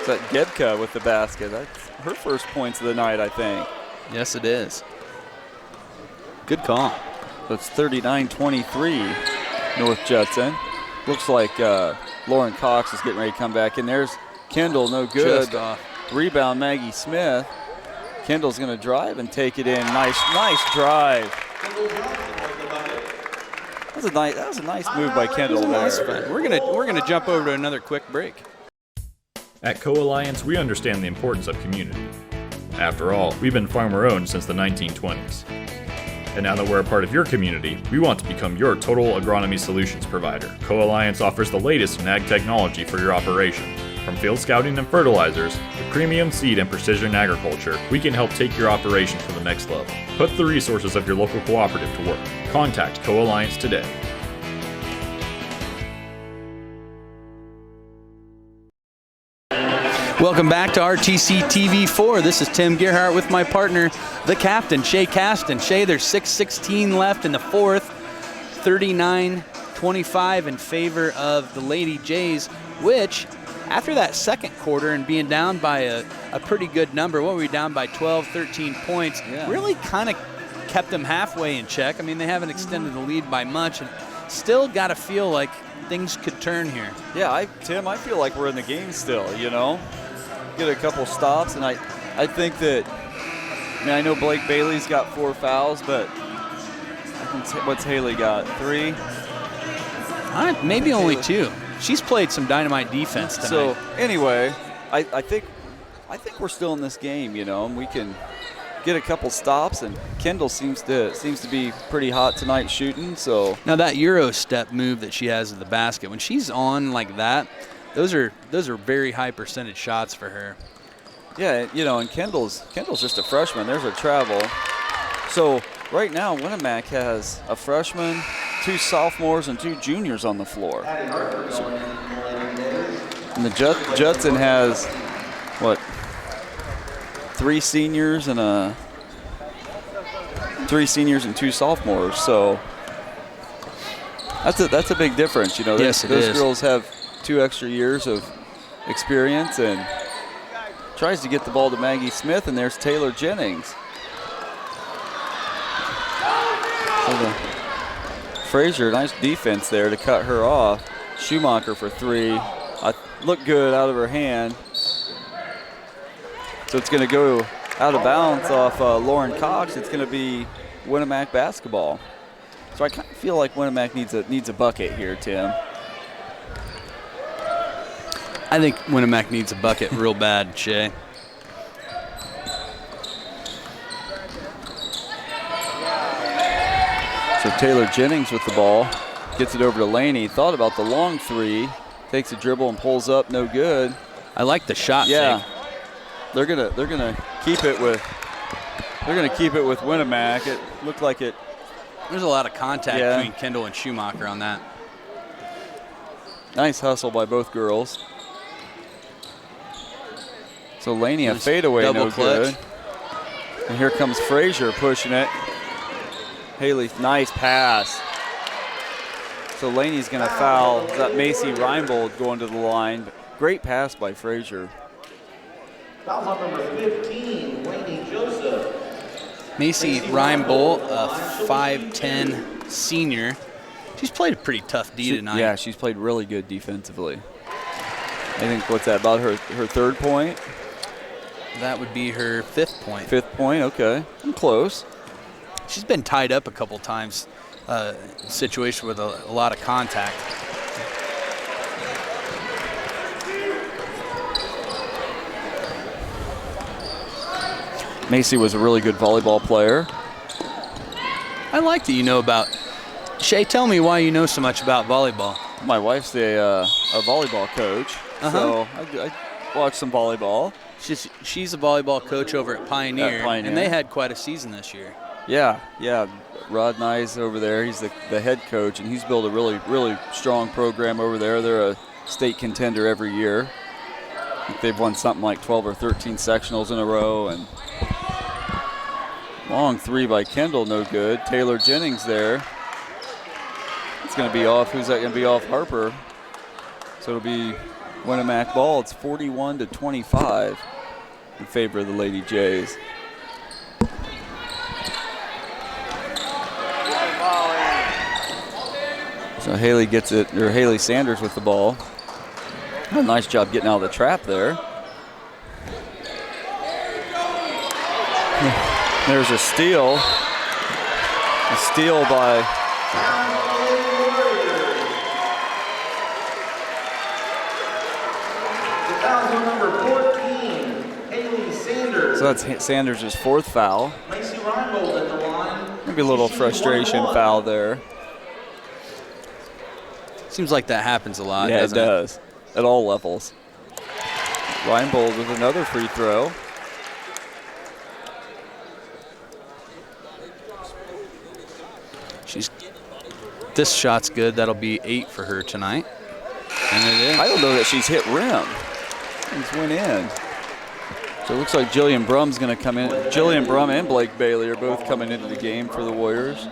[SPEAKER 2] that Gebka with the basket. That's her first points of the night, I think.
[SPEAKER 1] Yes, it is. Good call.
[SPEAKER 2] So it's 39-23 North Judson. Looks like Lauren Cox is getting ready to come back in. There's Kendall, no good.
[SPEAKER 1] Just off.
[SPEAKER 2] Rebound, Maggie Smith. Kendall's going to drive and take it in. Nice drive. That was a nice move by Kendall there.
[SPEAKER 1] We're gonna jump over to another quick break.
[SPEAKER 10] At Co-Alliance, we understand the importance of community. After all, we've been farmer-owned since the 1920s. And now that we're a part of your community, we want to become your total agronomy solutions provider. Co-Alliance offers the latest in ag technology for your operation. From field scouting and fertilizers to premium seed and precision agriculture, we can help take your operation to the next level. Put the resources of your local cooperative to work. Contact Co-Alliance today.
[SPEAKER 1] Welcome back to RTC TV4. This is Tim Gerhart with my partner, the captain, Shay Caston. Shay, there's 6:16 left in the fourth. 39-25 in favor of the Lady Jays, which after that second quarter and being down by a pretty good number, what were we down by 12, 13 points, really kind of kept them halfway in check. I mean, they haven't extended the lead by much and still got to feel like things could turn here.
[SPEAKER 2] Yeah, Tim, I feel like we're in the game still, you know. Get a couple stops, and I think that, I know Blake Bailey's got 4 fouls, but what's Haley got? 3?
[SPEAKER 1] Maybe only 2. She's played some dynamite defense tonight.
[SPEAKER 2] So anyway, I think we're still in this game, you know, and we can get a couple stops. And Kendall seems to be pretty hot tonight shooting. So
[SPEAKER 1] now that Euro step move that she has at the basket, when she's on like that, those are very high percentage shots for her.
[SPEAKER 2] Yeah, you know, and Kendall's just a freshman. There's a travel. So right now, Winamac has a freshman, 2 sophomores, and 2 juniors on the floor. And the Judson has, 3 seniors and 2 sophomores. So that's a big difference. You know,
[SPEAKER 1] yes,
[SPEAKER 2] those girls have 2 extra years of experience, and tries to get the ball to Maggie Smith, and there's Taylor Jennings. So Frazier, nice defense there to cut her off. Schumacher for 3. Looked good out of her hand. So it's going to go out of bounds off Lauren Cox. It's going to be Winamac basketball. So I kind of feel like Winamac needs a bucket here, Tim.
[SPEAKER 1] I think Winamac needs a bucket real bad, Shay.
[SPEAKER 2] So Taylor Jennings with the ball, gets it over to Laney. Thought about the long 3, takes a dribble and pulls up, no good.
[SPEAKER 1] I like the shot.
[SPEAKER 2] Yeah,
[SPEAKER 1] fake.
[SPEAKER 2] they're gonna keep it with Winamac. It looked like it.
[SPEAKER 1] There's a lot of contact between Kendall and Schumacher on that.
[SPEAKER 2] Nice hustle by both girls. So Laney, a fadeaway, no good. And here comes Frazier pushing it. Haley, nice pass. So Laney's going to foul. Is that Macy Reinbold going to the line? Great pass by Frazier.
[SPEAKER 8] Foul on number 15, Laney Joseph.
[SPEAKER 1] Macy Reinbold, a 5'10" senior. She's played a pretty tough D tonight.
[SPEAKER 2] Yeah, she's played really good defensively. I think, what's that, about her 3rd point?
[SPEAKER 1] That would be her 5th point.
[SPEAKER 2] 5th point, okay. I'm close.
[SPEAKER 1] She's been tied up a couple times, situation with a lot of contact.
[SPEAKER 2] Macy was a really good volleyball player.
[SPEAKER 1] I like that you know about. Shay, tell me why you know so much about volleyball.
[SPEAKER 2] My wife's a volleyball coach, so I watch some volleyball.
[SPEAKER 1] She's a volleyball coach over at Pioneer, and they had quite a season this year.
[SPEAKER 2] Yeah. Rod Nye's over there. He's the head coach, and he's built a really, really strong program over there. They're a state contender every year. I think they've won something like 12 or 13 sectionals in a row. And long three by Kendall, no good. Taylor Jennings there. It's going to be off. Who's that going to be off? Harper. So it'll be Winamac ball. It's 41-25 in favor of the Lady Jays. So Haley gets it, or Haley Sanders with the ball. Oh, nice job getting out of the trap there. There's a steal. A steal by
[SPEAKER 8] Number 14, Haley Sanders.
[SPEAKER 2] So that's Sanders' fourth foul.
[SPEAKER 8] Macy Reinbold at the line.
[SPEAKER 2] Maybe a little frustration foul there.
[SPEAKER 1] Seems like that happens a lot.
[SPEAKER 2] Yeah, it
[SPEAKER 1] doesn't
[SPEAKER 2] does. At all levels. Reinbold with another free throw.
[SPEAKER 1] This shot's good. That'll be 8 for her tonight. And it is.
[SPEAKER 2] I don't know that she's hit rim. Things went in. So it looks like Jillian Brum's going to come in. Jillian Brum and Blake Bailey are both coming into the game for the Warriors.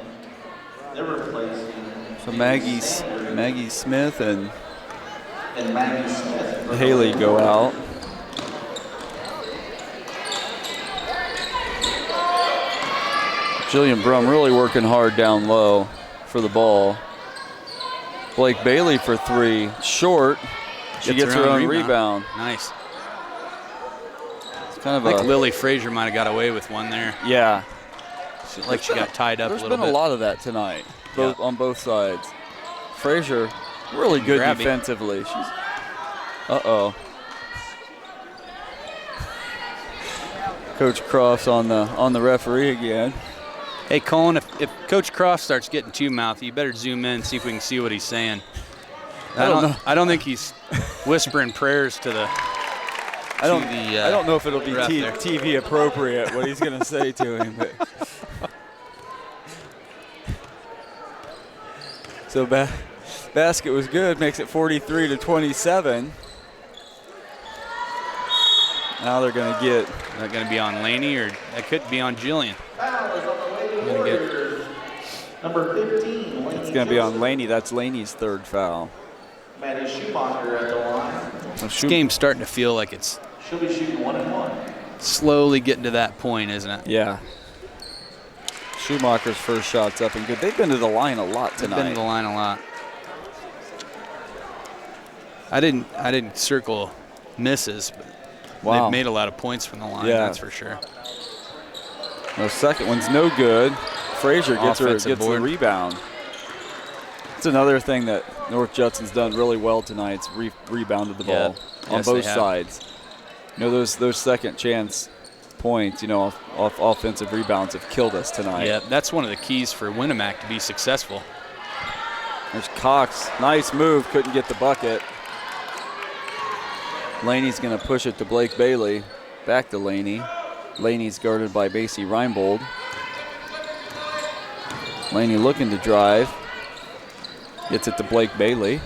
[SPEAKER 2] So Maggie Smith and Haley go out. Jillian Brum really working hard down low for the ball. Blake Bailey for three, short. She gets her own rebound.
[SPEAKER 1] Nice.
[SPEAKER 2] It's kind of
[SPEAKER 1] I think Lily Frazier might have got away with one there.
[SPEAKER 2] Yeah.
[SPEAKER 1] Like she got tied up a little bit.
[SPEAKER 2] There's been a lot of that tonight, on both sides. Frazier, really good defensively. Uh-oh. Coach Croft's on the referee again.
[SPEAKER 1] Hey, Colin, if Coach Croft starts getting too mouthy, you better zoom in and see if we can see what he's saying. I don't think he's whispering prayers to the.
[SPEAKER 2] I don't know if it'll be TV appropriate what he's going to say to him. But. So basket was good, makes it 43-27. Now they're going to get.
[SPEAKER 1] Is that going to be on Laney, or that could be on Jillian?
[SPEAKER 8] Number 15, Laney.
[SPEAKER 2] It's going to be on Laney. That's Laney's third foul.
[SPEAKER 8] Maddie Schumacher at the line.
[SPEAKER 1] This game's starting to feel like it's.
[SPEAKER 8] She'll be shooting 1-1.
[SPEAKER 1] Slowly getting to that point, isn't it?
[SPEAKER 2] Yeah. Schumacher's first shot's up and good. They've been to the line a lot tonight.
[SPEAKER 1] They've been to the line a lot. I didn't circle misses, but they've made a lot of points from the line. Yeah. That's for sure.
[SPEAKER 2] The second one's no good. Frazier gets the rebound. It's another thing that North Judson's done really well tonight. It's rebounded the ball on both sides. You know, those second chance points, off offensive rebounds have killed us tonight.
[SPEAKER 1] Yeah, that's one of the keys for Winamac to be successful.
[SPEAKER 2] There's Cox. Nice move. Couldn't get the bucket. Laney's going to push it to Blake Bailey. Back to Laney. Laney's guarded by Macy Reinbold. Laney looking to drive. Gets it to Blake Bailey.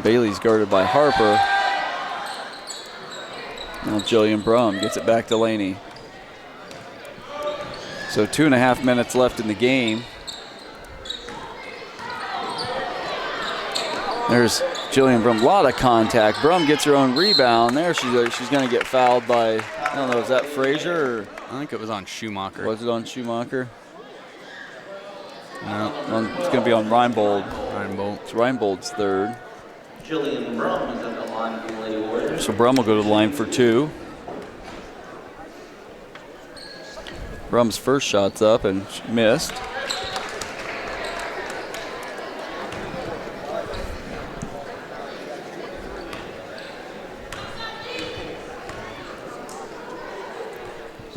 [SPEAKER 2] Bailey's guarded by Harper. Now Jillian Brum gets it back to Laney. So 2.5 minutes left in the game. There's Jillian Brum, a lot of contact. Brum gets her own rebound there. She's going to get fouled by, I don't know, is that Frazier? Or?
[SPEAKER 1] I think it was on Schumacher.
[SPEAKER 2] Was it on Schumacher? No. It's going to be on Reinbold. It's Reinbold's third.
[SPEAKER 8] Jillian Brum is at the line for the Lady Warriors.
[SPEAKER 2] So Brum will go to the line for two. Brum's first shot's up and missed.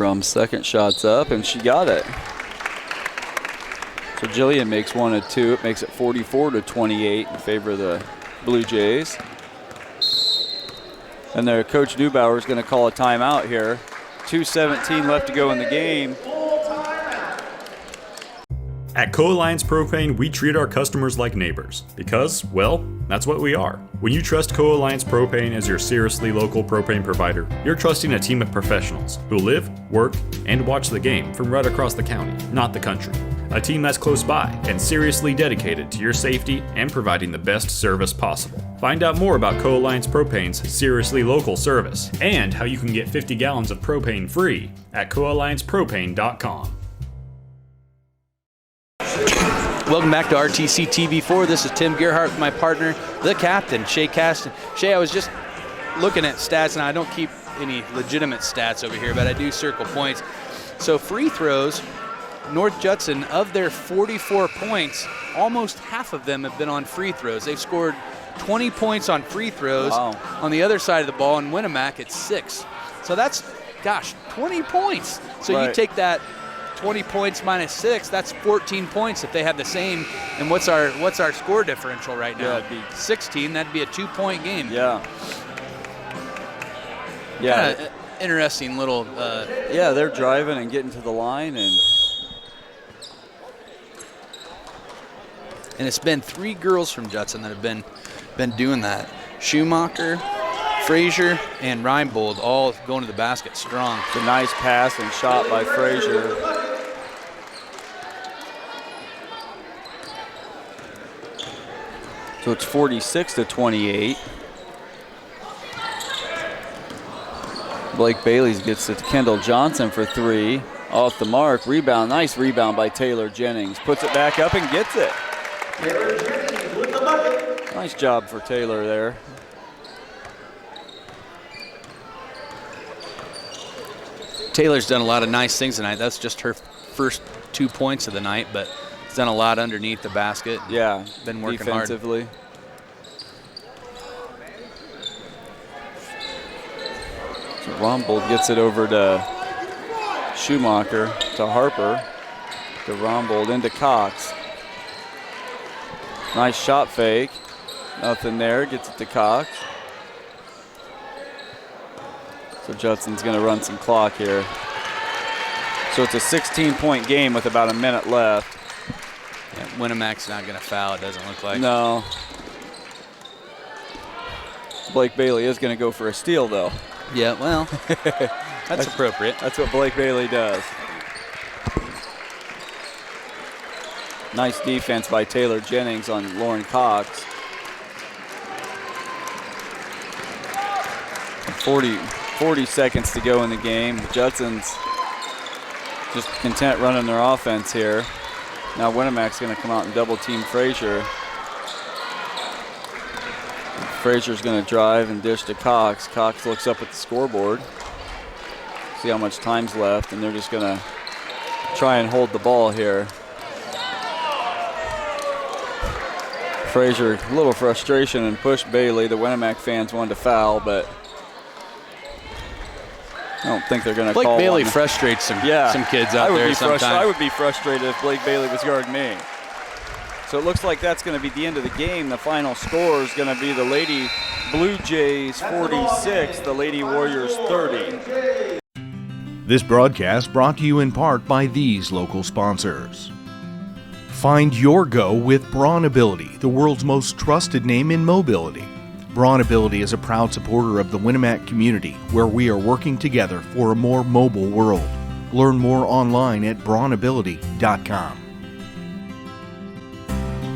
[SPEAKER 2] Brum's second shot's up, and she got it. So Jillian makes one of two. It makes it 44-28 in favor of the Blue Jays. And their coach Neubauer is going to call a timeout here. 2:17 left to go in the game.
[SPEAKER 10] At Co-Alliance Propane, we treat our customers like neighbors because, well, that's what we are. When you trust Co-Alliance Propane as your seriously local propane provider, you're trusting a team of professionals who live, work, and watch the game from right across the county, not the country. A team that's close by and seriously dedicated to your safety and providing the best service possible. Find out more about Co-Alliance Propane's seriously local service and how you can get 50 gallons of propane free at coalliancepropane.com.
[SPEAKER 1] Welcome back to RTC TV4. This is Tim Gerhardt with my partner, the captain, Shay Caston. Shay, I was just looking at stats, and I don't keep any legitimate stats over here, but I do circle points. So free throws, North Judson, of their 44 points, almost half of them have been on free throws. They've scored 20 points on free throws.
[SPEAKER 2] Wow.
[SPEAKER 1] On the other side of the ball, in Winamac, it's 6. So that's, 20 points. So
[SPEAKER 2] Right.
[SPEAKER 1] you take that 20 points minus 6, that's 14 points if they have the same. And what's our score differential right now?
[SPEAKER 2] Yeah, it'd be
[SPEAKER 1] 16. That'd be a 2-point game.
[SPEAKER 2] Yeah.
[SPEAKER 1] Kinda interesting little.
[SPEAKER 2] Yeah, they're driving and getting to the line, and
[SPEAKER 1] it's been 3 girls from Judson that have been doing that. Schumacher, Frazier, and Reinbold all going to the basket strong.
[SPEAKER 2] it's a nice pass and shot by Frazier. So it's 46-28. Blake Bailey gets it to Kendall Johnson for 3. Off the mark, rebound, nice rebound by Taylor Jennings. Puts it back up and gets it. Nice job for Taylor there.
[SPEAKER 1] Taylor's done a lot of nice things tonight. That's just her first 2 points of the night, but has done a lot underneath the basket.
[SPEAKER 2] Yeah,
[SPEAKER 1] been working
[SPEAKER 2] defensively.
[SPEAKER 1] hard.
[SPEAKER 2] So Rombold gets it over to Schumacher, to Harper, to Rombold, into Cox. Nice shot fake. Nothing there, gets it to Cox. So Judson's going to run some clock here. So it's a 16-point game with about a minute left.
[SPEAKER 1] Yeah, Winamac's not going to foul, it doesn't look like.
[SPEAKER 2] No. Blake Bailey is going to go for a steal, though.
[SPEAKER 1] Yeah, well, that's appropriate.
[SPEAKER 2] That's what Blake Bailey does. Nice defense by Taylor Jennings on Lauren Cox. 40 seconds to go in the game. Judson's just content running their offense here. Now Winamac's going to come out and double team Frazier. Frazier's going to drive and dish to Cox. Cox looks up at the scoreboard. See how much time's left, and they're just going to try and hold the ball here. Frazier, a little frustration and pushed Bailey. The Winamac fans wanted to foul, but I don't think they're going to call
[SPEAKER 1] Blake Bailey
[SPEAKER 2] one.
[SPEAKER 1] frustrates some kids out there sometimes.
[SPEAKER 2] I would be frustrated if Blake Bailey was guarding me. So it looks like that's going to be the end of the game. The final score is going to be the Lady Blue Jays 46, the Lady Warriors 30.
[SPEAKER 4] This broadcast brought to you in part by these local sponsors. Find your go with Braun Ability, the world's most trusted name in mobility. Braun Ability is a proud supporter of the Winamac community, where we are working together for a more mobile world. Learn more online at braunability.com.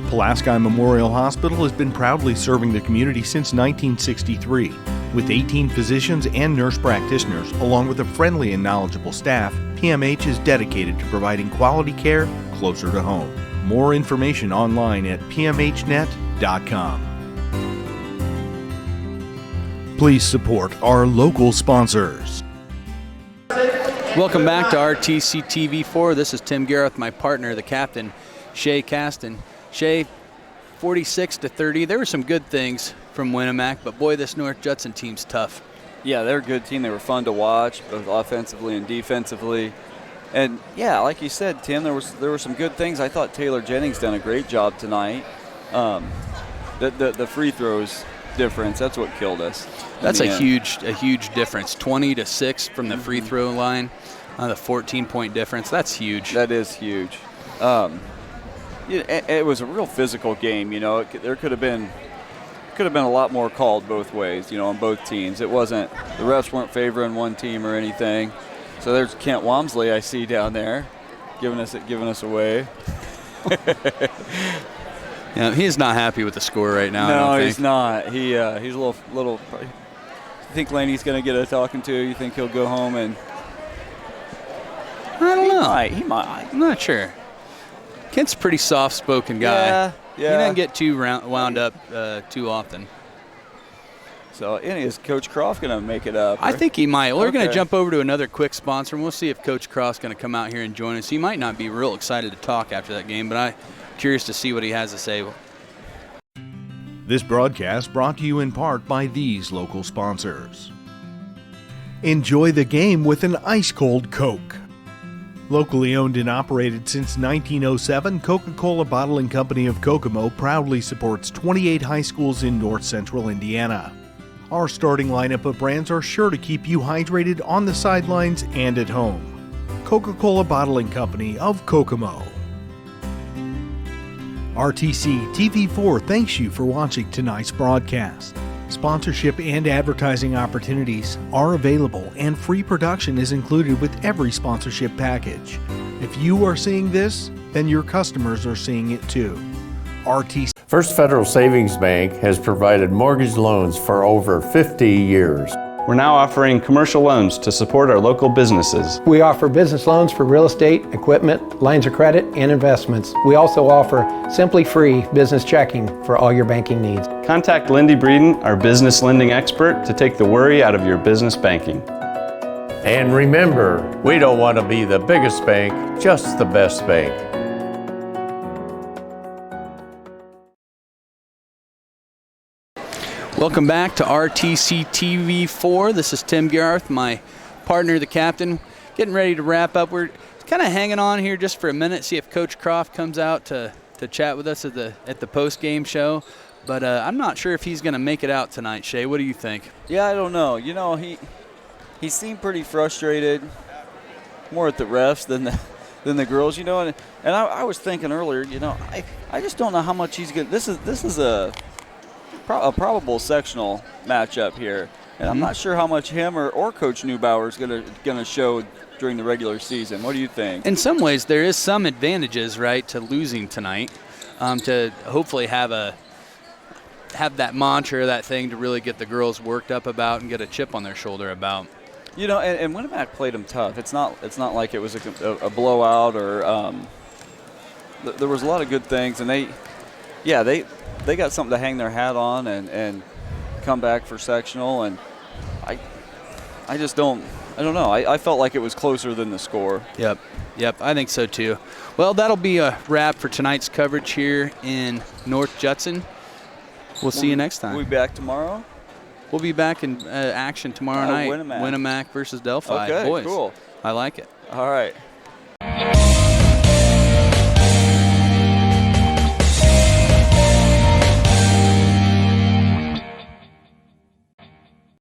[SPEAKER 4] Pulaski Memorial Hospital has been proudly serving the community since 1963. With 18 physicians and nurse practitioners, along with a friendly and knowledgeable staff, PMH is dedicated to providing quality care closer to home. More information online at pmhnet.com. Please support our local sponsors.
[SPEAKER 1] Welcome back to RTC TV4. This is Tim Gareth, my partner, the captain, Shay Caston. Shay, 46-30. There were some good things from Winamac, but boy, this North Judson team's tough.
[SPEAKER 2] Yeah, they're a good team. They were fun to watch, both offensively and defensively. And yeah, like you said, Tim, there were some good things. I thought Taylor Jennings done a great job tonight. The free throws difference, that's what killed us.
[SPEAKER 1] That's a huge difference. 20-6 from the free throw line. The 14-point difference. That's huge.
[SPEAKER 2] That is huge. It was a real physical game. There could have been a lot more called both ways. On both teams. It wasn't, the refs weren't favoring one team or anything. So there's Kent Wamsley I see down there, giving us away.
[SPEAKER 1] Yeah, he's not happy with the score right now.
[SPEAKER 2] No, he's not. He's a little. You think Laney's going to get a talking to? You think he'll go home and?
[SPEAKER 1] I don't know.
[SPEAKER 2] He might.
[SPEAKER 1] I'm not sure. Kent's a pretty soft-spoken guy.
[SPEAKER 2] Yeah.
[SPEAKER 1] He doesn't get too wound up too often.
[SPEAKER 2] So, is Coach Croft going to make it up?
[SPEAKER 1] I think he might. We're going to jump over to another quick sponsor, and we'll see if Coach Croft's going to come out here and join us. He might not be real excited to talk after that game, but I'm curious to see what he has to say.
[SPEAKER 4] This broadcast brought to you in part by these local sponsors. Enjoy the game with an ice-cold Coke. Locally owned and operated since 1907, Coca-Cola Bottling Company of Kokomo proudly supports 28 high schools in north central Indiana. Our starting lineup of brands are sure to keep you hydrated on the sidelines and at home. Coca-Cola Bottling Company of Kokomo. RTC TV4 thanks you for watching tonight's broadcast. Sponsorship and advertising opportunities are available, and free production is included with every sponsorship package. If you are seeing this, then your customers are seeing it too. RTC.
[SPEAKER 12] First Federal Savings Bank has provided mortgage loans for over 50 years.
[SPEAKER 13] We're now offering commercial loans to support our local businesses.
[SPEAKER 14] We offer business loans for real estate, equipment, lines of credit, and investments. We also offer simply free business checking for all your banking needs.
[SPEAKER 13] Contact Lindy Breeden, our business lending expert, to take the worry out of your business banking.
[SPEAKER 12] And remember, we don't want to be the biggest bank, just the best bank.
[SPEAKER 1] Welcome back to RTC TV4. This is Tim Garth, my partner, the captain. Getting ready to wrap up. We're kind of hanging on here just for a minute, see if Coach Croft comes out to chat with us at the post-game show. But I'm not sure if he's going to make it out tonight. Shay, what do you think?
[SPEAKER 2] Yeah, I don't know. He seemed pretty frustrated, more at the refs than the girls. And I was thinking earlier. I just don't know how much he's going. This is a probable sectional matchup here, and I'm not sure how much him or Coach Neubauer is gonna show during the regular season. What do you think?
[SPEAKER 1] In some ways, there is some advantages, right, to losing tonight, to hopefully have that mantra, that thing to really get the girls worked up about and get a chip on their shoulder about.
[SPEAKER 2] And Winamac played them tough. It's not like it was a blowout or there was a lot of good things, and they got something to hang their hat on and come back for sectional, and I don't know. I felt like it was closer than the score.
[SPEAKER 1] Yep, I think so too. Well, that'll be a wrap for tonight's coverage here in North Judson. We'll see you next time.
[SPEAKER 2] We'll be back tomorrow?
[SPEAKER 1] We'll be back in action tomorrow night.
[SPEAKER 2] Winamac.
[SPEAKER 1] Winamac versus Delphi.
[SPEAKER 2] Okay,
[SPEAKER 1] Boys.
[SPEAKER 2] cool.
[SPEAKER 1] I like it.
[SPEAKER 2] All right.